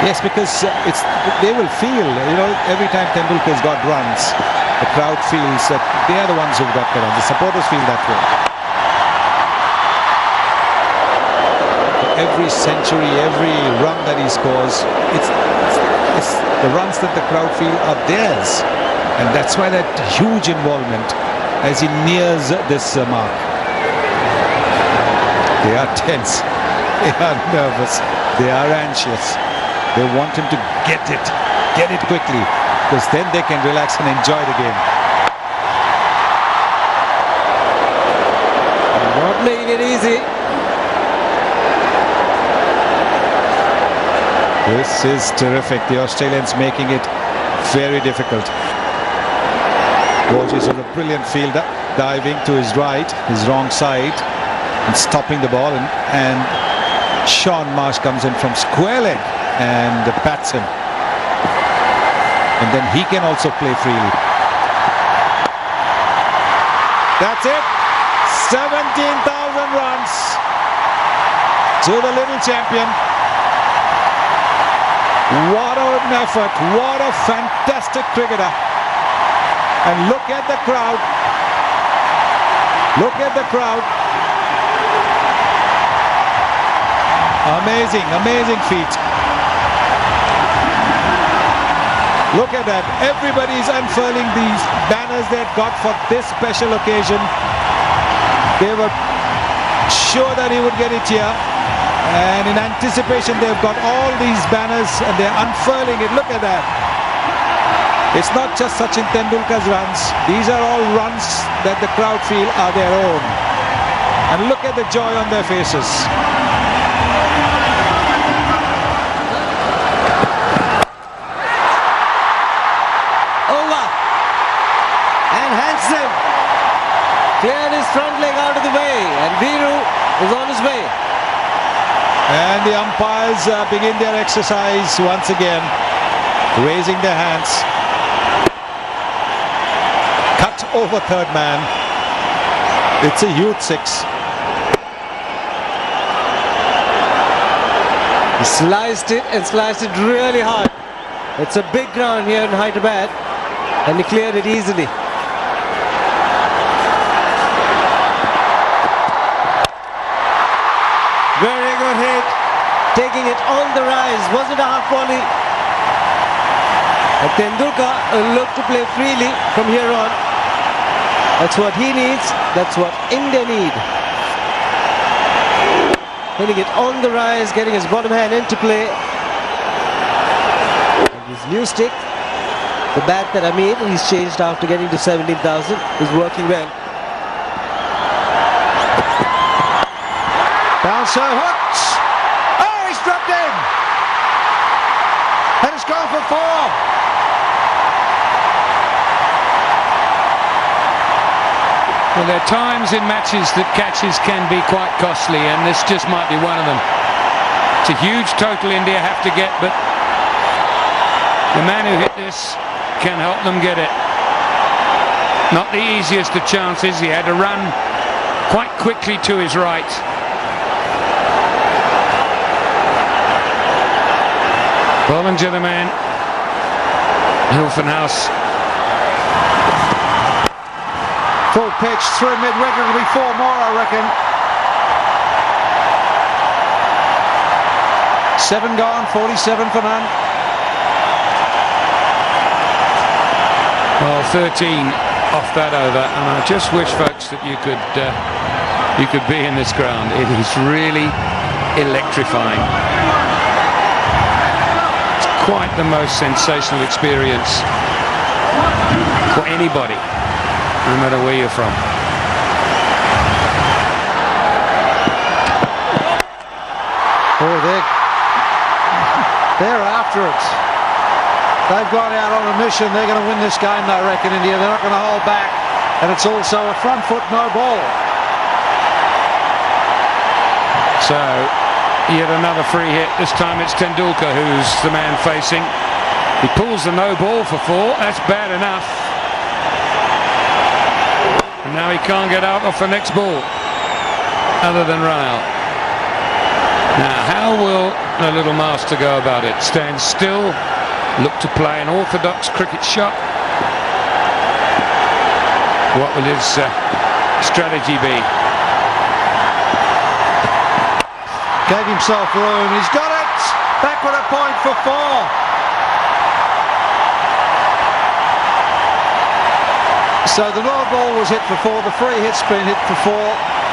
Yes, because they will feel, every time Tendulkar's got runs, the crowd feels that they are the ones who've got the runs. The supporters feel that way. Every century, every run that he scores, it's the runs that the crowd feel are theirs. And that's why that huge involvement as he nears this mark. They are tense. They are nervous. They are anxious. They want him to get it quickly, because then they can relax and enjoy the game. Not making it easy. This is terrific. The Australians making it very difficult. Borges was a brilliant fielder, diving to his right, his wrong side, and stopping the ball. And Sean Marsh comes in from square leg and bats him. And then he can also play freely. That's it. 17,000 runs to the little champion. What an effort. What a fantastic cricketer. And look at the crowd. Look at the crowd. Amazing, amazing feat. Look at that. Everybody's unfurling these banners they've got for this special occasion. They were sure that he would get it here. And in anticipation, they've got all these banners and they're unfurling it. Look at that. It's not just Sachin Tendulkar's runs. These are all runs that the crowd feel are their own. And look at the joy on their faces. Over. And Hansen cleared his front leg out of the way. And Viru is on his way. And the umpires begin their exercise once again, raising their hands. Cut over third man. It's a huge 6. He sliced it and sliced it really hard. It's a big ground here in Hyderabad, and he cleared it easily. Very good hit. Taking it on the rise. Was it a half volley? And Tendulkar will look to play freely from here on. That's what he needs. That's what India need. Hitting it on the rise, getting his bottom hand into play. His new stick, the bat that I made, he's changed after getting to 17,000, is working well. Bouncer hooks. Oh, he's dropped in. And it's gone for 4. Well, there are times in matches that catches can be quite costly, and this just might be one of them. It's a huge total India have to get, but the man who hit this can help them get it. Not the easiest of chances. He had to run quite quickly to his right. Bollinger, the man. Hilfenhaus. Full pitch through mid-wicket. It'll be 4 more, I reckon. 7 gone, 47 for none. Well, 13 off that over, and I just wish, folks, that you could be in this ground. It is really electrifying. It's quite the most sensational experience for anybody, no matter where you're from. Oh, they're after it. They've gone out on a mission. They're going to win this game, I reckon, India. They're not going to hold back. And it's also a front foot no ball. So, yet another free hit. This time it's Tendulkar who's the man facing. He pulls the no ball for 4. That's bad enough. And now he can't get out off the next ball other than run out. Now, how will the little master go about it? Stand still, look to play an orthodox cricket shot. What will his strategy be? Gave himself room. He's got it. Backward a point for 4. So the no ball was hit for 4. The free hit's been hit for 4.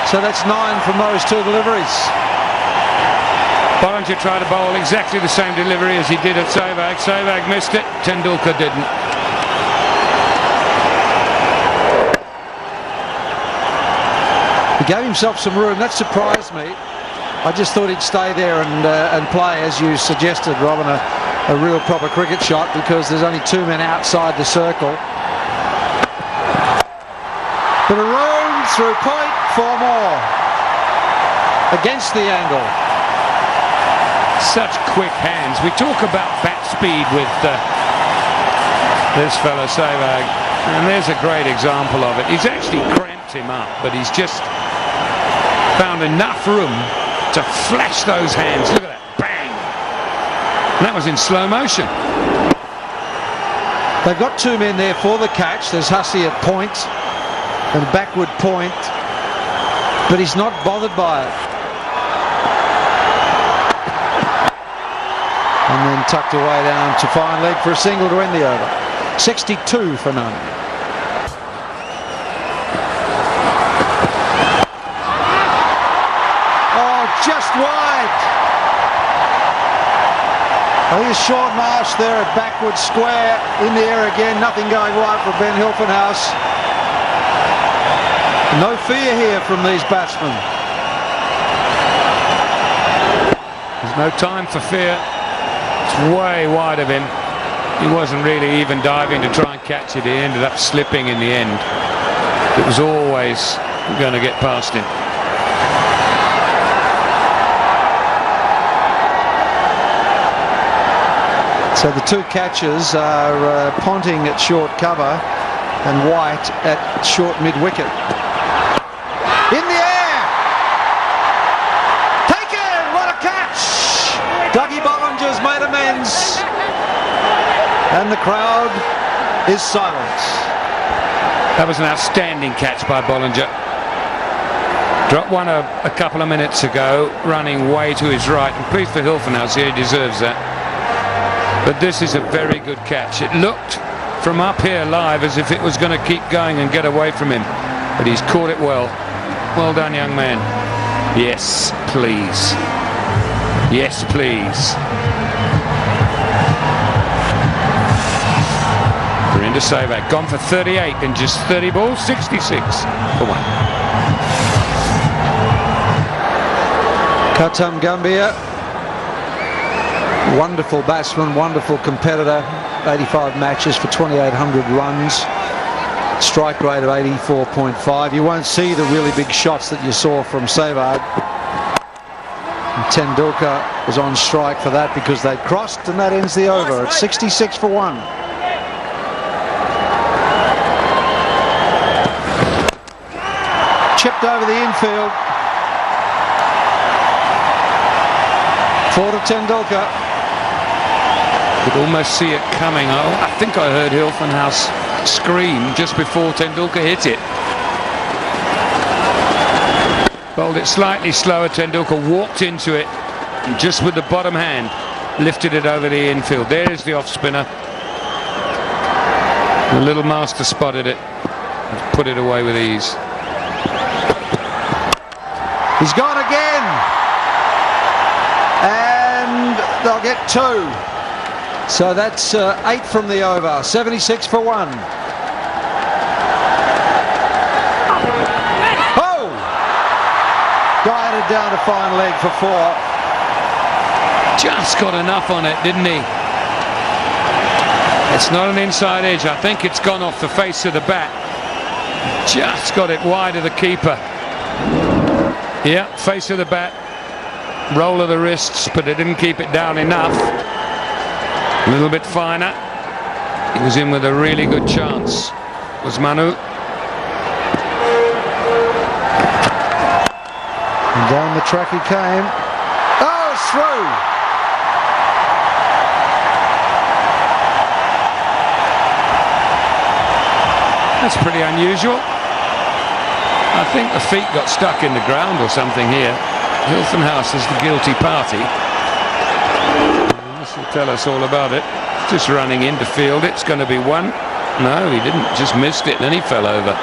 So that's 9 from those 2 deliveries. Bollinger tried to bowl exactly the same delivery as he did at Sehwag. Sehwag missed it. Tendulkar didn't. He gave himself some room. That surprised me. I just thought he'd stay there and play, as you suggested, Robin, a real proper cricket shot, because there's only 2 men outside the circle. Bit of room through point, 4 more. Against the angle. Such quick hands. We talk about bat speed with this fellow Sehwag, and there's a great example of it. He's actually cramped him up, but he's just found enough room to flash those hands. Look at that, bang! And that was in slow motion. They've got 2 men there for the catch. There's Hussey at point and backward point, but he's not bothered by it. And then tucked away down to fine leg for a single to end the over. 62 for none. Oh, just wide. Oh, here's Sean Marsh there at backward square. In the air again. Nothing going wide for Ben Hilfenhaus. No fear here from these batsmen. There's no time for fear. It's way wide of him. He wasn't really even diving to try and catch it. He ended up slipping in the end. It was always going to get past him. So the 2 catches are Ponting at short cover and White at short mid-wicket. In the air! Taken! What a catch! Dougie Bollinger's made amends. And the crowd is silent. That was an outstanding catch by Bollinger. Dropped one a couple of minutes ago, running way to his right. And pleased for Hilfenhaus here, he deserves that. But this is a very good catch. It looked from up here live as if it was going to keep going and get away from him. But he's caught it well. Well done, young man. Yes, please. Yes, please. Virendra Sehwag. Gone for 38 in just 30 balls, 66 for 1. Katam Gambhir, wonderful batsman, wonderful competitor. 85 matches for 2,800 runs. Strike rate of 84.5. You won't see the really big shots that you saw from Sehwag. Tendulkar was on strike for that because they crossed, and that ends the over at 66 for 1. Chipped over the infield. 4 to Tendulkar. Could almost see it coming. I think I heard Hilfenhaus scream just before Tendulkar hit it. Bowled it slightly slower. Tendulkar walked into it and just with the bottom hand lifted it over the infield. There is the off spinner. The little master spotted it and put it away with ease. He's gone again, and they'll get 2. So that's 8 from the over. 76 for 1. Oh! Guided down to fine leg for 4. Just got enough on it, didn't he? It's not an inside edge. I think it's gone off the face of the bat. Just got it wide of the keeper. Yeah, face of the bat, roll of the wrists, but they didn't keep it down enough. A little bit finer. He was in with a really good chance. Was Manu. And down the track he came. Oh, it's through. That's pretty unusual. I think the feet got stuck in the ground or something here. Hilfenhaus is the guilty party. This will tell us all about it. Just running in to field. It's going to be 1. No, he didn't. Just missed it and then he fell over.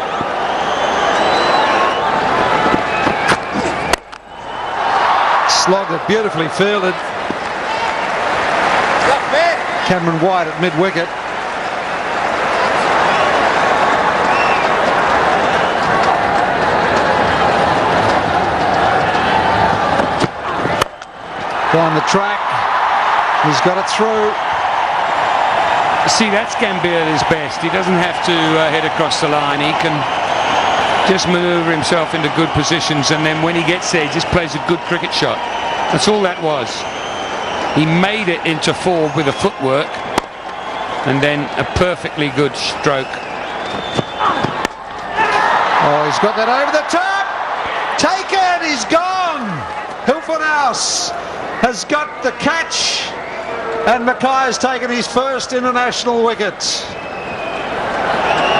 Slogged it, beautifully fielded. Cameron White at mid-wicket. Down the track, he's got it through. See, that's Gambhir at his best. He doesn't have to head across the line. He can just manoeuvre himself into good positions, and then when he gets there, he just plays a good cricket shot. That's all that was. He made it into 4 with a footwork, and then a perfectly good stroke. Oh, he's got that over the top. Taken, he's gone. Hilfenhaus has got the catch, and Mackay has taken his first international wicket.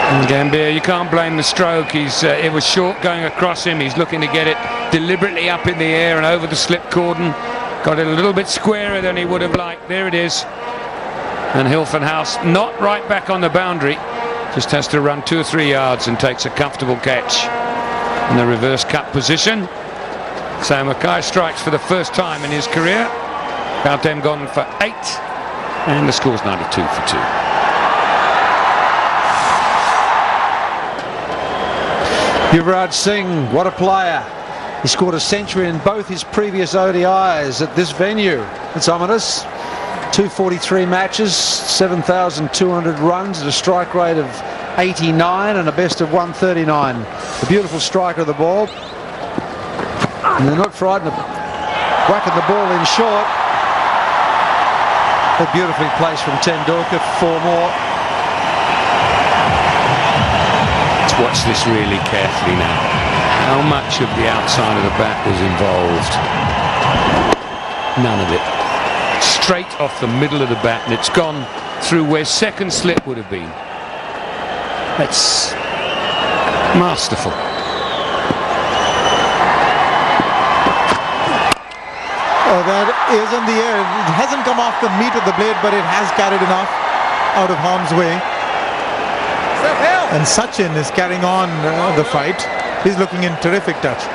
And Gambhir, you can't blame the stroke. It was short going across him. He's looking to get it deliberately up in the air and over the slip cordon. Got it a little bit squarer than he would have liked. There it is. And Hilfenhaus not right back on the boundary. Just has to run 2 or 3 yards and takes a comfortable catch in the reverse cut position. So Mackay strikes for the first time in his career. Gautam gone for 8, and the score's 92 for 2. Yuvraj Singh, what a player. He scored a century in both his previous ODIs at this venue. It's ominous. 243 matches, 7,200 runs at a strike rate of 89 and a best of 139. A beautiful striker of the ball. And they're not frightened of whacking the ball in short. A beautifully placed from Tendulkar, 4 more. Let's watch this really carefully now. How much of the outside of the bat was involved? None of it. Straight off the middle of the bat, and it's gone through where second slip would have been. That's masterful. Oh, that is in the air. It hasn't come off the meat of the blade, but it has carried enough out of harm's way. And Sachin is carrying on the fight. He's looking in terrific touch.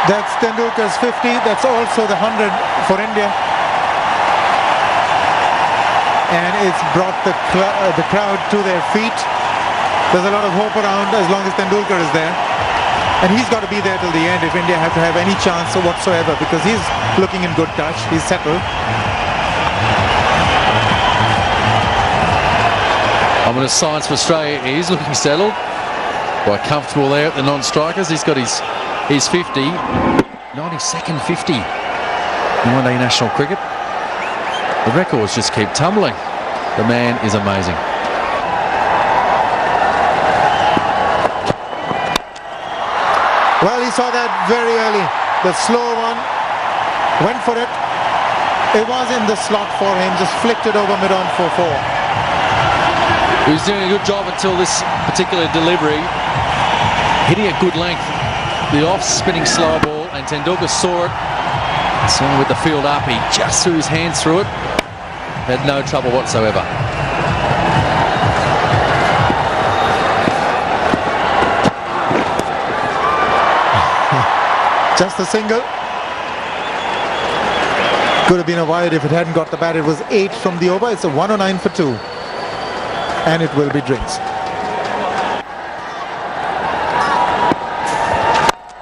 That's Tendulkar's 50. That's also the 100 for India. And it's brought the crowd to their feet. There's a lot of hope around as long as Tendulkar is there. And he's got to be there till the end if India have to have any chance whatsoever, because he's looking in good touch. He's settled. I'm going to science for Australia. He's looking settled. Quite comfortable there at the non-strikers. He's got his 50. 92nd 50 in one-day national cricket. The records just keep tumbling. The man is amazing. Well, he saw that very early. The slow one, went for it. It was in the slot for him, just flicked it over mid-on for 4. He was doing a good job until this particular delivery. Hitting a good length. The off-spinning slow ball, and Tendulkar saw it. So with the field up, he just threw his hands through it. Had no trouble whatsoever. Just a single. Could have been a wide if it hadn't got the bat. It was 8 from the over. It's a 109 for 2. And it will be drinks.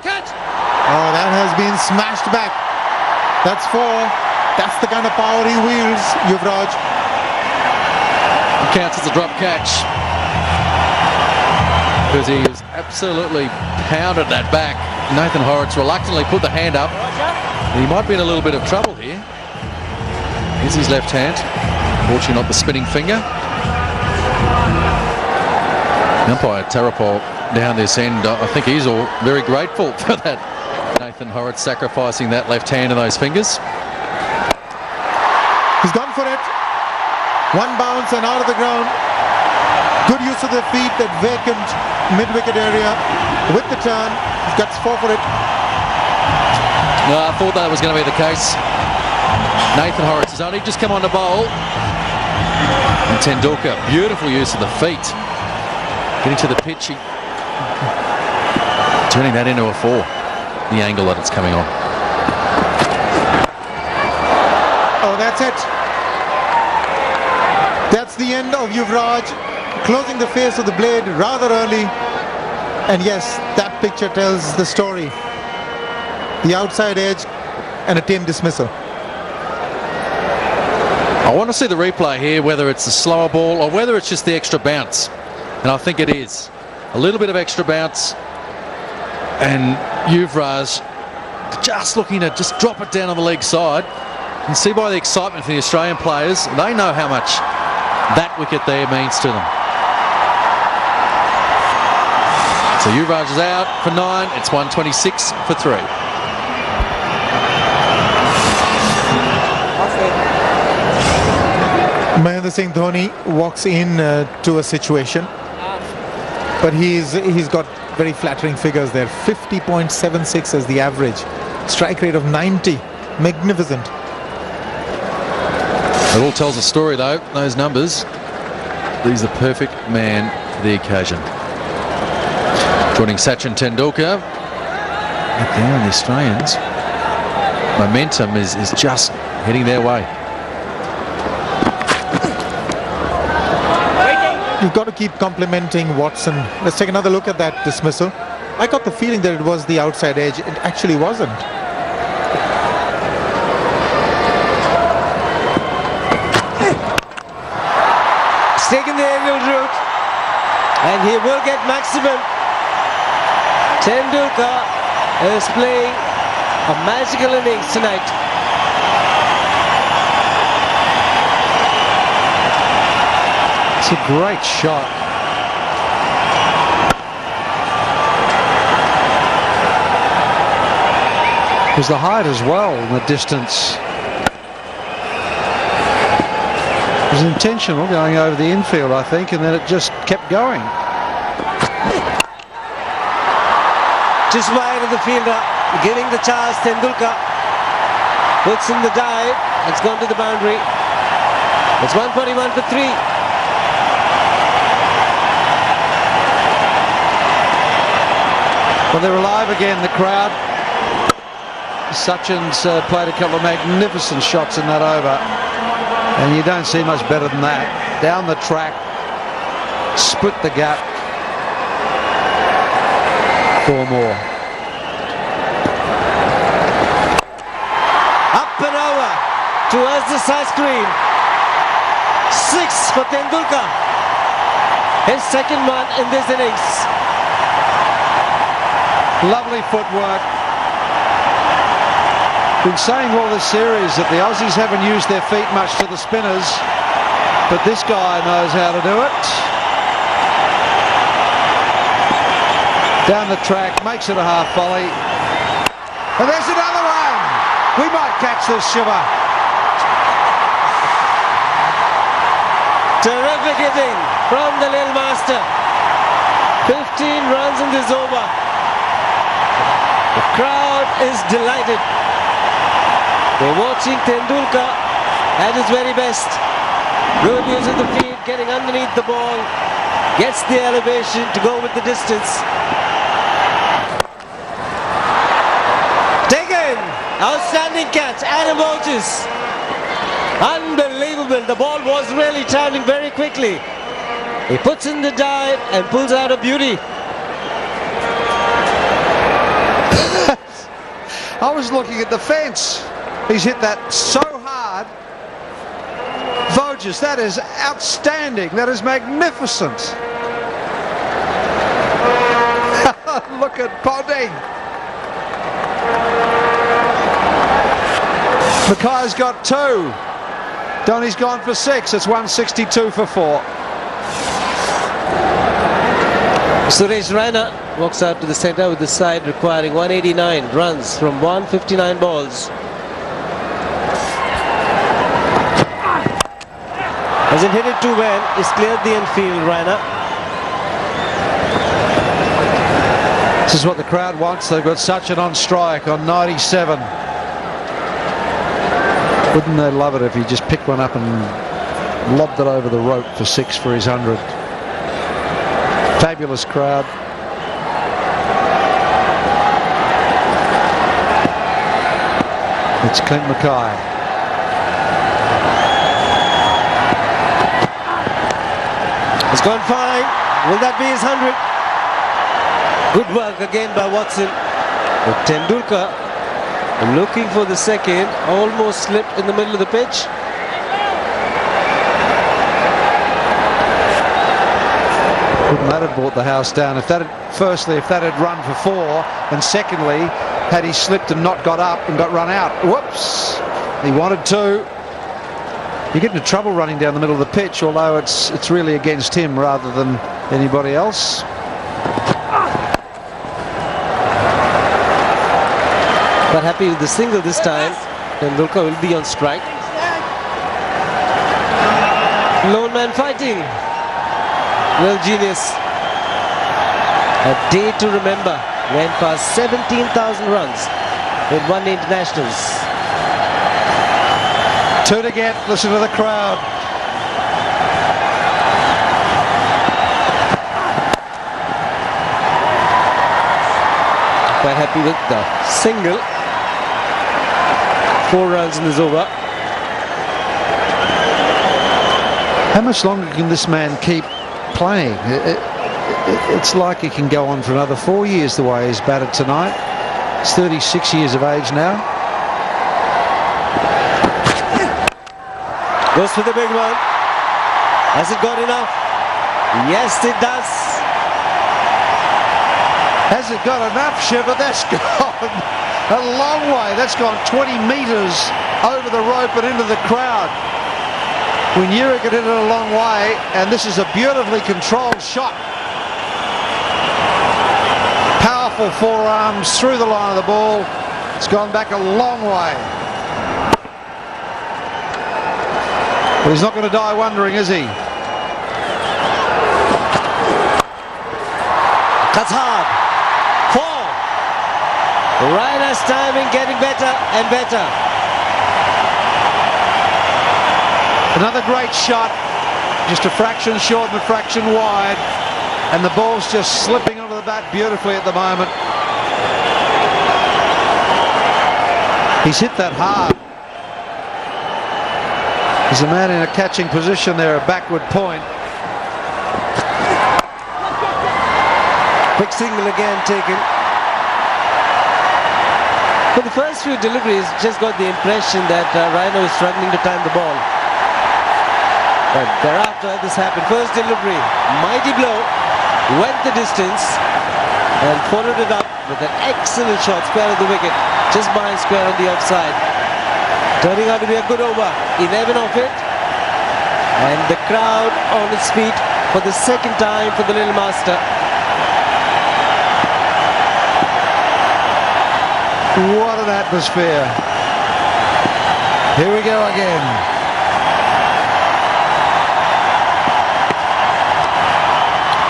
Catch! Oh, that has been smashed back. That's 4. That's the kind of power he wields, Yuvraj. It counts as a drop catch. Because he has absolutely pounded that back. Nathan Horrocks reluctantly put the hand up. He might be in a little bit of trouble here. Here's his left hand. Fortunately not the spinning finger. Umpire Tarapol down this end, I think he's all very grateful for that. Nathan Horrocks sacrificing that left hand and those fingers. He's gone for it. One bounce and out of the ground. Good use of the feet, that vacant mid-wicket area with the turn. He's got 4 for it. No, I thought that was going to be the case. Nathan Horrocks has only just come on to bowl. And Tendulkar, beautiful use of the feet. Getting to the pitch, turning that into a 4. The angle that it's coming on. Oh, that's it. That's the end of Yuvraj. Closing the face of the blade rather early. And yes, that picture tells the story. The outside edge and a tame dismissal. I want to see the replay here, whether it's the slower ball or whether it's just the extra bounce. And I think it is. A little bit of extra bounce. And Yuvraj just looking to just drop it down on the leg side. You can see by the excitement for the Australian players, they know how much that wicket there means to them. So Yuvraj is out for 9. It's 126 for 3. Mahendra Singh Dhoni walks in to a situation, but he's got very flattering figures there. 50.76 as the average. Strike rate of 90. Magnificent. It all tells a story though, those numbers. He's the perfect man for the occasion. Joining Sachin Tendulkar. Up there on the Australians. Momentum is just heading their way. You've got to keep complimenting Watson. Let's take another look at that dismissal. I got the feeling that it was the outside edge. It actually wasn't. He's taken the aerial route and he will get maximum. Tendulkar is playing a magical innings tonight. It's a great shot. There's the height as well, and the distance. It was intentional going over the infield, I think, and then it just kept going. Just wide of the fielder, giving the chance. Tendulkar puts in the dive. It's gone to the boundary. It's 141 for 3. Well, they're alive again, the crowd. Sachin's played a couple of magnificent shots in that over, and you don't see much better than that. Down the track, split the gap. 4 more. Up and over towards the side screen. 6 for Tendulkar. His second one in this innings. Lovely footwork. Been saying all this series that the Aussies haven't used their feet much to the spinners, but this guy knows how to do it. Down the track, makes it a half volley. And there's another one. We might catch this, Shiva. Terrific hitting from the little master. 15 runs in this over. The crowd is delighted. They're watching Tendulkar at his very best. Good use of the feet, getting underneath the ball. Gets the elevation to go with the distance. Taken! Outstanding catch, Adam Borges. Unbelievable. The ball was really traveling very quickly. He puts in the dive and pulls out a beauty. I was looking at the fence. He's hit that so hard. Voges, that is outstanding. That is magnificent. Look at Ponting. Mackay's got 2. Donny's gone for 6. It's 162 for 4. Suresh Raina walks out to the centre with the side, requiring 189 runs from 159 balls. Hasn't hit it too well. He's cleared the infield, Raina. This is what the crowd wants. They've got Sachin on strike on 97. Wouldn't they love it if he just picked one up and lobbed it over the rope for 6 for his 100? Fabulous crowd. It's Clint Mackay. It's gone fine. Will that be his 100? Good work again by Watson. But Tendulkar looking for the second. Almost slipped in the middle of the pitch. Wouldn't that have brought the house down if that had, firstly, if that had run for 4, and secondly, had he slipped and not got up and got run out. Whoops! He wanted to. You get into trouble running down the middle of the pitch, although it's really against him rather than anybody else. But happy with the single this time. Tendulkar will be on strike. Lone man fighting. Real genius. A day to remember. Went past 17,000 runs in one-day internationals. 2 to get. Listen to the crowd. Quite happy with the single. 4 runs in this over. How much longer can this man keep playing? It's like he can go on for another 4 years the way he's batted tonight. He's 36 years of age now. Goes for the big one. Has it got enough? Yes, it does. Has it got enough, Shiva? That's gone a long way. That's gone 20 metres over the rope and into the crowd. We knew it could hit it a long way, and this is a beautifully controlled shot. Powerful forearms through the line of the ball. It's gone back a long way. But he's not going to die wondering, is he? Cuts hard. 4. Raina's timing getting better and better. Another great shot. Just a fraction short and a fraction wide. And the ball's just slipping onto the bat beautifully at the moment. He's hit that hard. There's a man in a catching position there, a backward point. Quick single again taken. For the first few deliveries, just got the impression that Rhino is struggling to time the ball. But thereafter, this happened. First delivery, mighty blow, went the distance and followed it up with an excellent shot, square of the wicket, just behind square on the offside. Turning out to be a good over, 11 of it. And the crowd on its feet for the second time for the little master. What an atmosphere. Here we go again.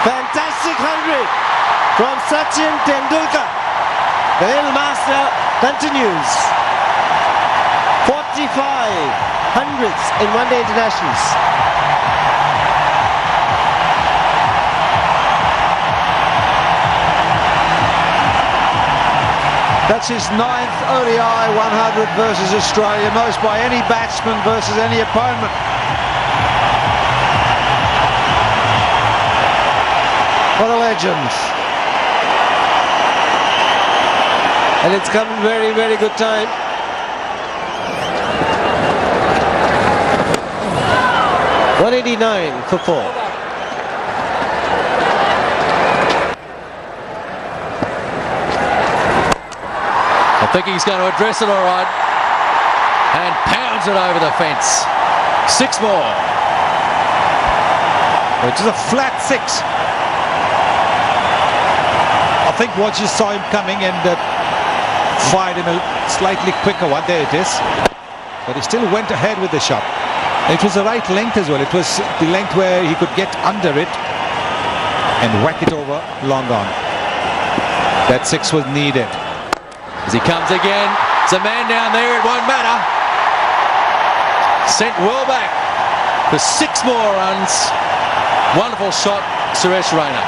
Fantastic 100 from Sachin Tendulkar. The little master continues. 45 hundreds in one-day internationals. That's his 9th ODI 100 versus Australia, most by any batsman versus any opponent. What a legend. And it's come very, very good time. .189 for 4. I think he's going to address it all right. And pounds it over the fence. 6 more. Which is a flat 6. I think once you saw him coming and fired him a slightly quicker one. There it is. But he still went ahead with the shot. It was the right length as well. It was the length where he could get under it and whack it over long on. That 6 was needed. As he comes again, it's a man down there, it won't matter. Sent well back for 6 more runs. Wonderful shot, Suresh Raina.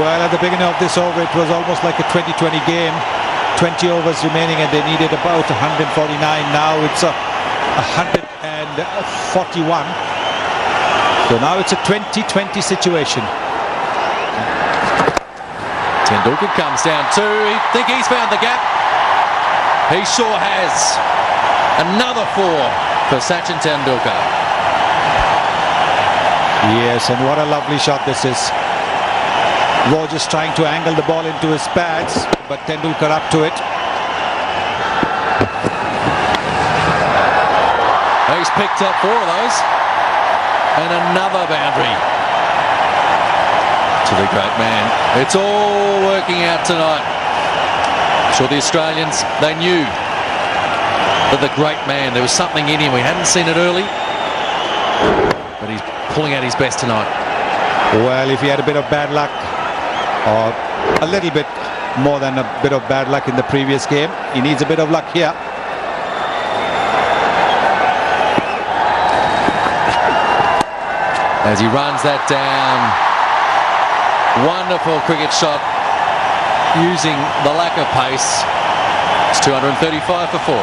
Well, at the beginning of this over, it was almost like a 20-20 game. 20 overs remaining and they needed about 149. Now it's a 141. So now it's a 20-20 situation. Tendulkar comes down too. I think he's found the gap. He sure has. Another 4 for Sachin Tendulkar. Yes, and what a lovely shot this is. Rogers trying to angle the ball into his pads, but Tendulkar up to it. He's picked up 4 of those. And another boundary. To the great man. It's all working out tonight. I'm sure the Australians, they knew that the great man, there was something in him. We hadn't seen it early, but he's pulling out his best tonight. Well, if he had a bit of bad luck, or a little bit more than a bit of bad luck in the previous game, he needs a bit of luck here. As he runs that down. Wonderful cricket shot using the lack of pace. It's 235 for 4.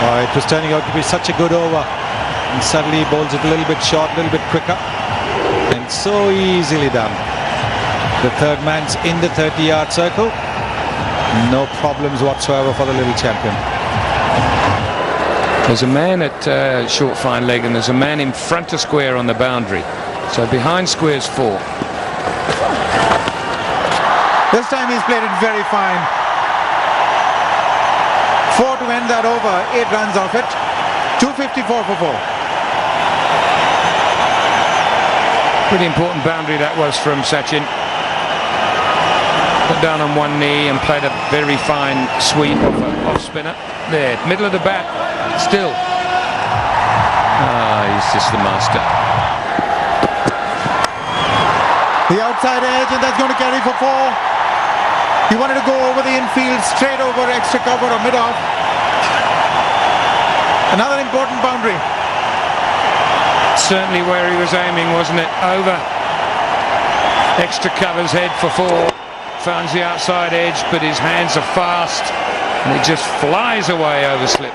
Oh, it was turning out to be such a good over, and suddenly he bowls it a little bit short, a little bit quicker, and so easily done. The third man's in the 30-yard circle. No problems whatsoever for the little champion. There's a man at short fine leg and there's a man in front of square on the boundary. So behind square's 4. This time he's played it very fine. 4 to end that over, 8 runs off it. 254 for 4. Pretty important boundary that was from Sachin. Put down on one knee and played a very fine sweep off spinner. There, middle of the bat, still. He's just the master. The outside edge, and that's going to carry for 4. He wanted to go over the infield, straight over extra cover or mid-off. Another important boundary. Certainly where he was aiming, wasn't it? Over extra covers head for 4. Finds the outside edge, but his hands are fast. And it just flies away over slip.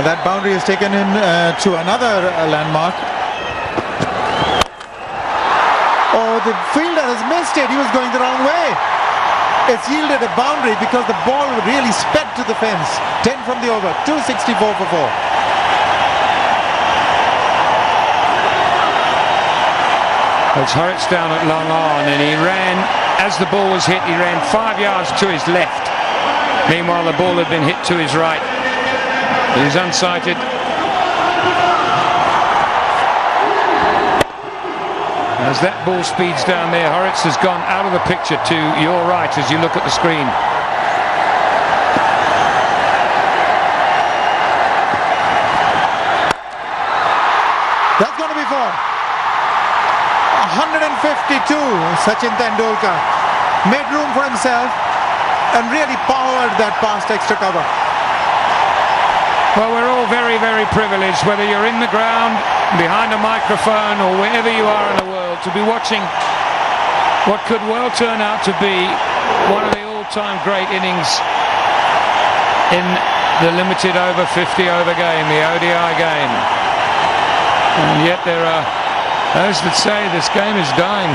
And that boundary is taken in to another landmark. Oh, the fielder has missed it. He was going the wrong way. It's yielded a boundary because the ball really sped to the fence. 10 from the over. 264 for 4. It's Horitz down at long on, and he ran, as the ball was hit, he ran 5 yards to his left. Meanwhile, the ball had been hit to his right. He was unsighted. As that ball speeds down there, Horitz has gone out of the picture to your right as you look at the screen. That's going to be 4. 152, Sachin Tendulkar made room for himself and really powered that past extra cover. Well, we're all very, very privileged, whether you're in the ground, behind a microphone, or wherever you are in the world, to be watching what could well turn out to be one of the all-time great innings in the limited over 50 over game, the ODI game. And yet there are those that say this game is dying.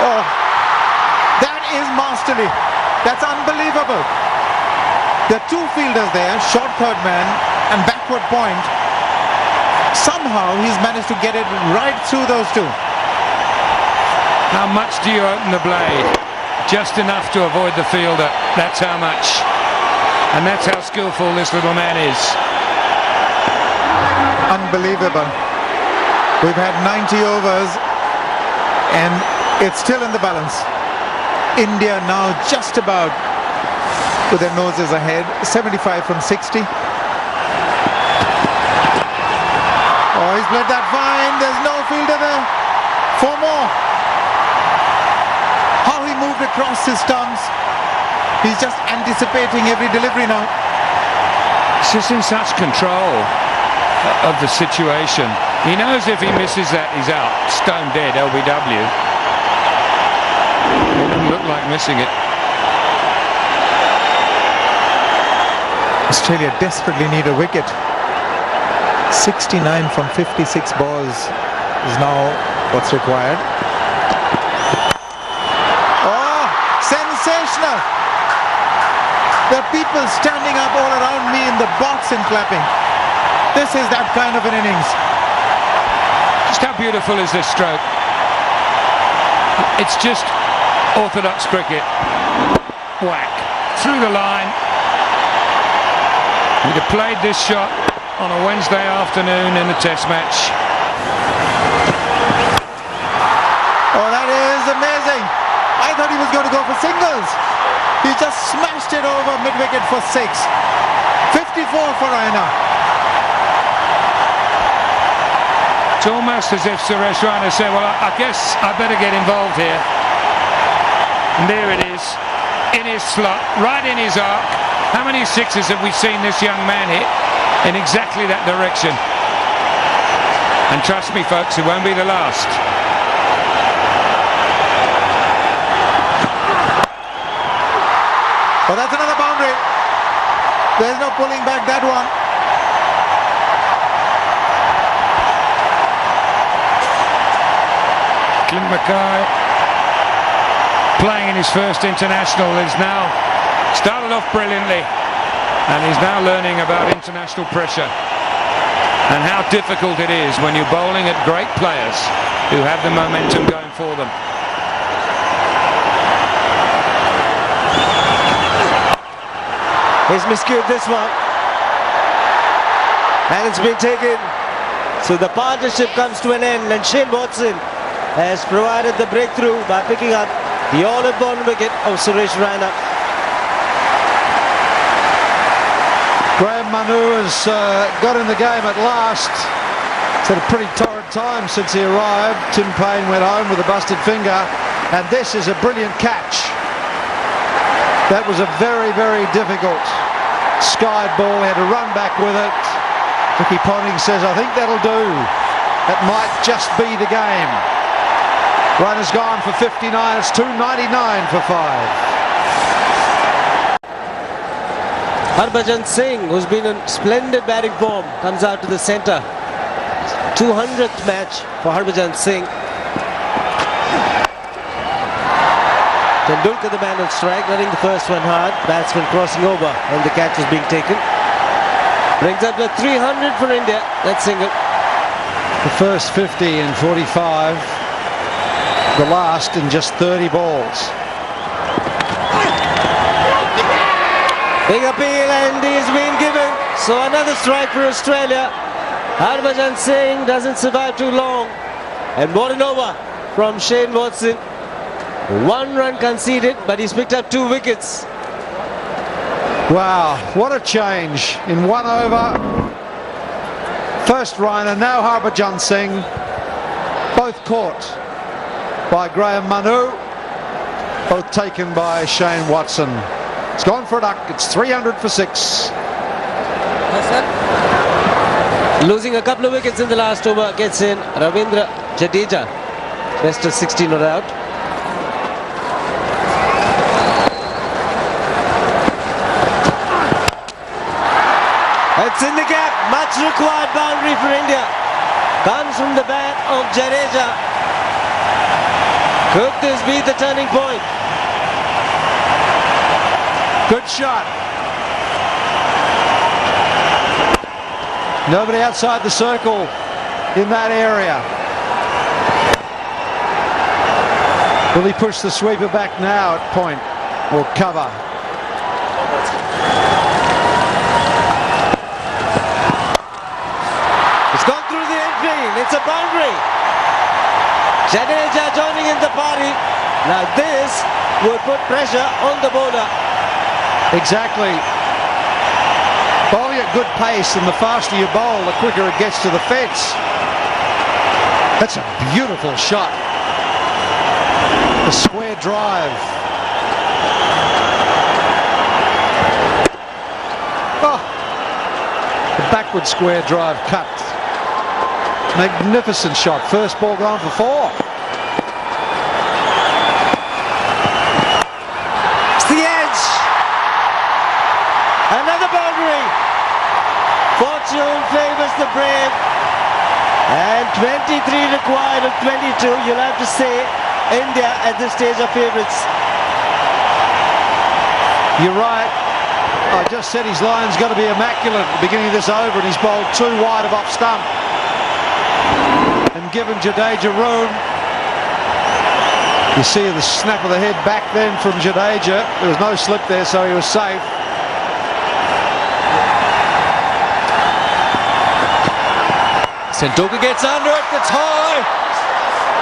Oh, that is masterly. That's unbelievable. There are two fielders there, short third man and backward point. Somehow he's managed to get it right through those two. How much do you open the blade? Just enough to avoid the fielder. That's how much. And that's how skillful this little man is. Unbelievable. We've had 90 overs and it's still in the balance. India now just about with their noses ahead, 75 from 60. Oh, he's played that fine. There's no fielder there. 4 more. How he moved across his stumps. He's just anticipating every delivery now. He's just in such control of the situation. He knows if he misses that, he's out. Stone dead, LBW. It doesn't look like missing it. Australia desperately need a wicket. 69 from 56 balls is now what's required. Oh, sensational! There are people standing up all around me in the box and clapping. This is that kind of an innings. Just how beautiful is this stroke? It's just orthodox cricket. Whack. Through the line. He'd have played this shot on a Wednesday afternoon in the Test match. Oh, that is amazing. I thought he was going to go for singles. He just smashed it over mid-wicket for 6. 54 for Raina. It's almost as if Suresh Raina said, well, I guess I better get involved here. And there it is, in his slot, right in his arc. How many sixes have we seen this young man hit in exactly that direction? And trust me, folks, it won't be the last. Oh, that's another boundary. There's no pulling back that one. Clint Mackay, playing in his first international, is now started off brilliantly, and he's now learning about international pressure and how difficult it is when you're bowling at great players who have the momentum going for them. He's miscued this one, and it's been taken. So the partnership comes to an end, and Shane Watson has provided the breakthrough by picking up the all-important wicket of Suresh Raina. Graham Manu has got in the game at last. It's had a pretty torrid time since he arrived. Tim Payne went home with a busted finger, and this is a brilliant catch. That was a very, very difficult skied ball. He had to run back with it. Ricky Ponting says, I think that'll do. That might just be the game. Run has gone for 59. It's 299 for 5. Harbhajan Singh, who's been in splendid batting form, comes out to the centre. 200th match for Harbhajan Singh. Tendulkar, the man on strike, running the first one hard. Batsman crossing over when the catch was being taken. Brings up the 300 for India. That single. The first 50 in 45. The last in just 30 balls. Big appeal and he's been given. So another strike for Australia. Harbhajan Singh doesn't survive too long. And what an over from Shane Watson. 1 run conceded, but he's picked up 2 wickets. Wow, what a change in 1 over. First run and now Harbhajan Singh. Both caught by Graham Manu. Both taken by Shane Watson. It's gone for a duck. It's 300 for 6. Losing a couple of wickets in the last over gets in Ravindra Jadeja. Best of 16 not out. It's in the gap. Much required boundary for India. Comes from the bat of Jadeja. Could this be the turning point? Good shot. Nobody outside the circle in that area. Will he push the sweeper back now at point or cover? It's gone through the infield. It's a boundary. Jadeja joining in the party. Now this will put pressure on the bowler. Exactly. Bowling at good pace, and the faster you bowl, the quicker it gets to the fence. That's a beautiful shot. The square drive. Oh, the backward square drive cut. Magnificent shot. First ball gone for 4. It's the edge. Another boundary. Fortune favours the brave. And 23 required of 22. You'll have to say India at this stage are favourites. You're right. I just said his line's got to be immaculate at the beginning of this over, and he's bowled 2 wide of off stump. And given Jadeja room. You see the snap of the head back then from Jadeja. There was no slip there, so he was safe. Tendulkar gets under it, it's high,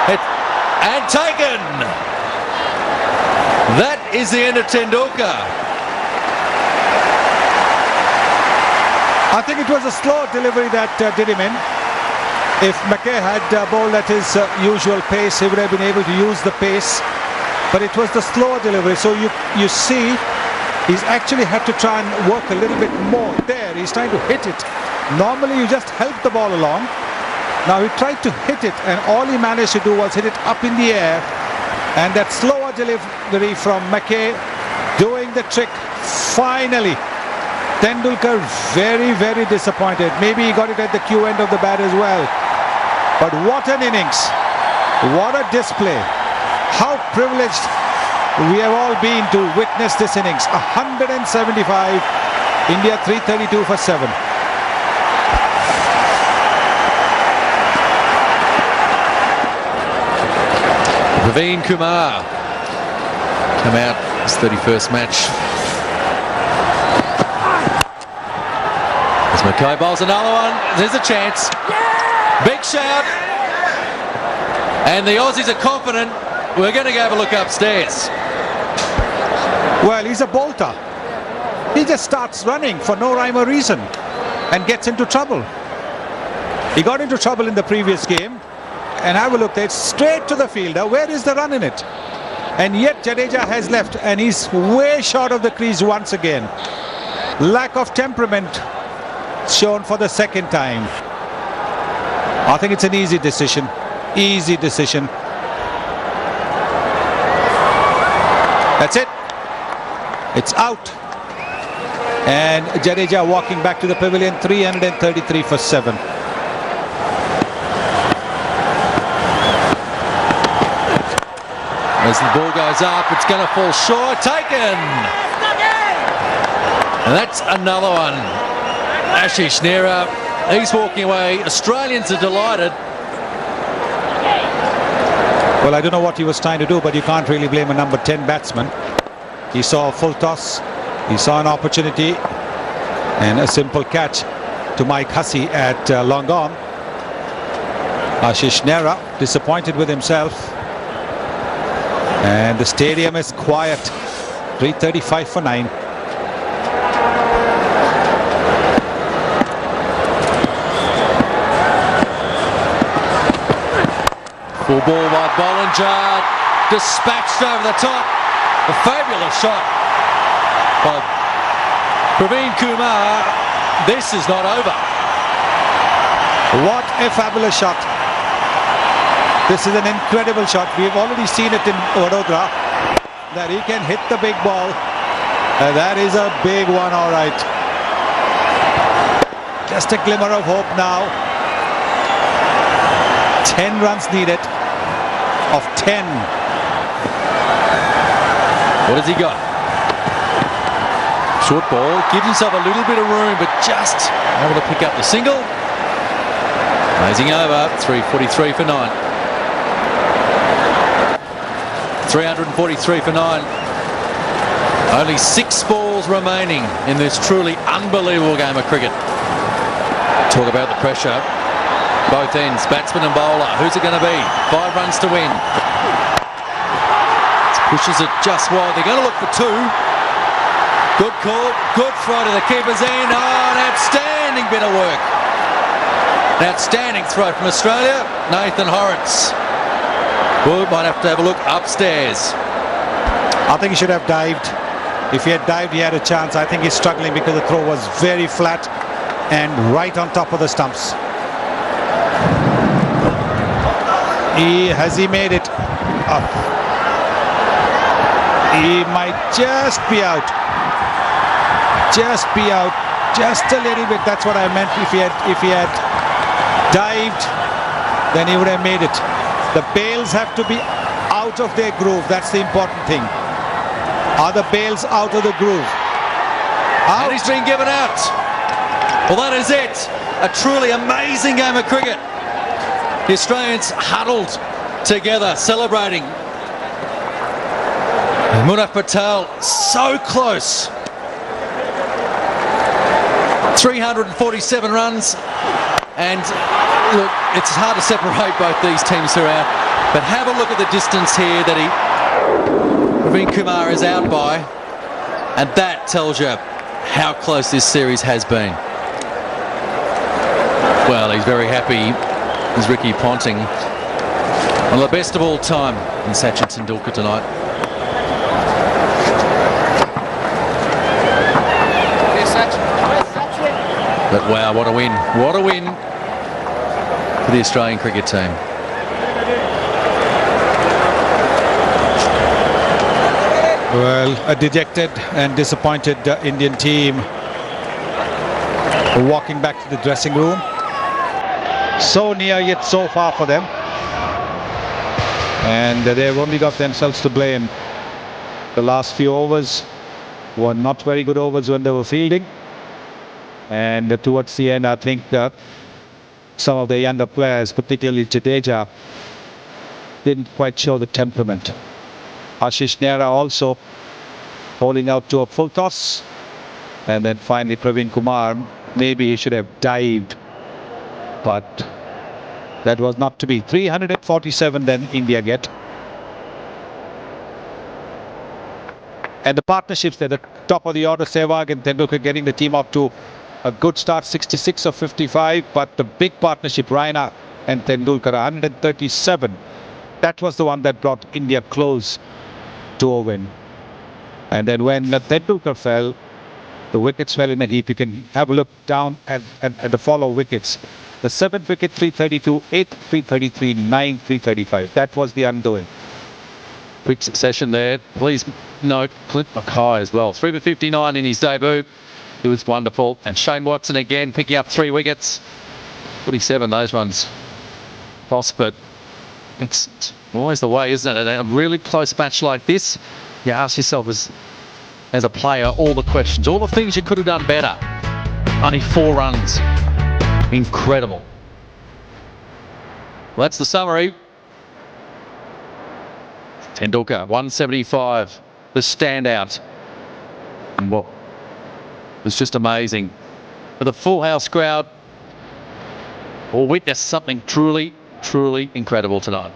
and taken. That is the end of Tendulkar. I think it was a slow delivery that did him in. If McKay had bowled at his usual pace, he would have been able to use the pace. But it was the slow delivery. So you see, he's actually had to try and work a little bit more. There, he's trying to hit it. Normally, you just help the ball along. Now he tried to hit it, and all he managed to do was hit it up in the air. And that slower delivery from McKay doing the trick. Finally, Tendulkar very, very disappointed. Maybe he got it at the Q end of the bat as well. But what an innings. What a display. How privileged we have all been to witness this innings. 175, India 332 for 7. Praveen Kumar come out his 31st match. As McKay bowls another one, there's a chance. Big shout. And the Aussies are confident. We're going to go have a look upstairs. Well, he's a bolter. He just starts running for no rhyme or reason and gets into trouble. He got into trouble in the previous game. And have a look there, it's straight to the fielder. Where is the run in it? And yet Jadeja has left, and he's way short of the crease once again. Lack of temperament shown for the second time. I think it's an easy decision. Easy decision. That's it. It's out. And Jadeja walking back to the pavilion, 333 for 7. As the ball goes up, it's going to fall short. Taken! And that's another one. Ashish Nehra, he's walking away. Australians are delighted. Well, I don't know what he was trying to do, but you can't really blame a number 10 batsman. He saw a full toss. He saw an opportunity and a simple catch to Mike Hussey at long on. Ashish Nehra disappointed with himself. And the stadium is quiet. 335 for 9. Full ball by Bollinger. Dispatched over the top. A fabulous shot by Praveen Kumar. This is not over. What a fabulous shot. This is an incredible shot. We've already seen it in Vadodara, that he can hit the big ball. That is a big one, all right. Just a glimmer of hope now. 10 runs needed of 10. What has he got? Short ball, gives himself a little bit of room, but just able to pick up the single. Amazing over, 343 for 9. 343 for 9. Only 6 balls remaining in this truly unbelievable game of cricket. Talk about the pressure. Both ends, batsman and bowler. Who's it going to be? 5 runs to win. Pushes it just wide. They're going to look for 2. Good call. Good throw to the keeper's end. Oh, an outstanding bit of work. An outstanding throw from Australia. Nathan Horrocks. Wood might have to have a look upstairs. I think he should have dived. If he had dived, he had a chance. I think he's struggling because the throw was very flat and right on top of the stumps. Has he made it up? He might just be out. Just be out. Just a little bit. That's what I meant. If he had dived, then he would have made it. The bails have to be out of their groove. That's the important thing. Are the bails out of the groove? Out. And he's been given out. Well, that is it. A truly amazing game of cricket. The Australians huddled together, celebrating. Munaf Patel, so close. 347 runs. And look, it's hard to separate both these teams throughout. But have a look at the distance here that Praveen Kumar is out by. And that tells you how close this series has been. Well, he's very happy. Is Ricky Ponting, one of the best of all time in Sachin Tendulkar tonight. But wow, what a win. What a win for the Australian cricket team. Well, a dejected and disappointed Indian team walking back to the dressing room. So near yet so far for them, and they've only got themselves to blame. The last few overs were not very good overs when they were fielding, and towards the end I think some of the younger players, particularly Jadeja, didn't quite show the temperament. Ashish Nehra also holding out to a full toss, and then finally Praveen Kumar, maybe he should have dived, but that was not to be. 347 then India get. And the partnerships at the top of the order, Sehwag and Tendulkar getting the team off to a good start, 66 of 55, but the big partnership, Raina and Tendulkar, 137. That was the one that brought India close to a win. And then when Tendulkar fell, the wickets fell in a heap. You can have a look down at the follow wickets. The 7th wicket, 332, 8th, 333, 9th, 335. That was the undoing. Quick succession there. Please note, Clint Mackay as well. 3 for 59 in his debut. It was wonderful. And Shane Watson again picking up 3 wickets. 47, those ones. Boss, but it's always the way, isn't it? A really close match like this, you ask yourself as a player all the questions, all the things you could have done better. Only 4 runs. Incredible. Well, that's the summary. Tendulkar, 175, the standout. And what was just amazing. For the full house crowd, we'll witness something truly, truly incredible tonight.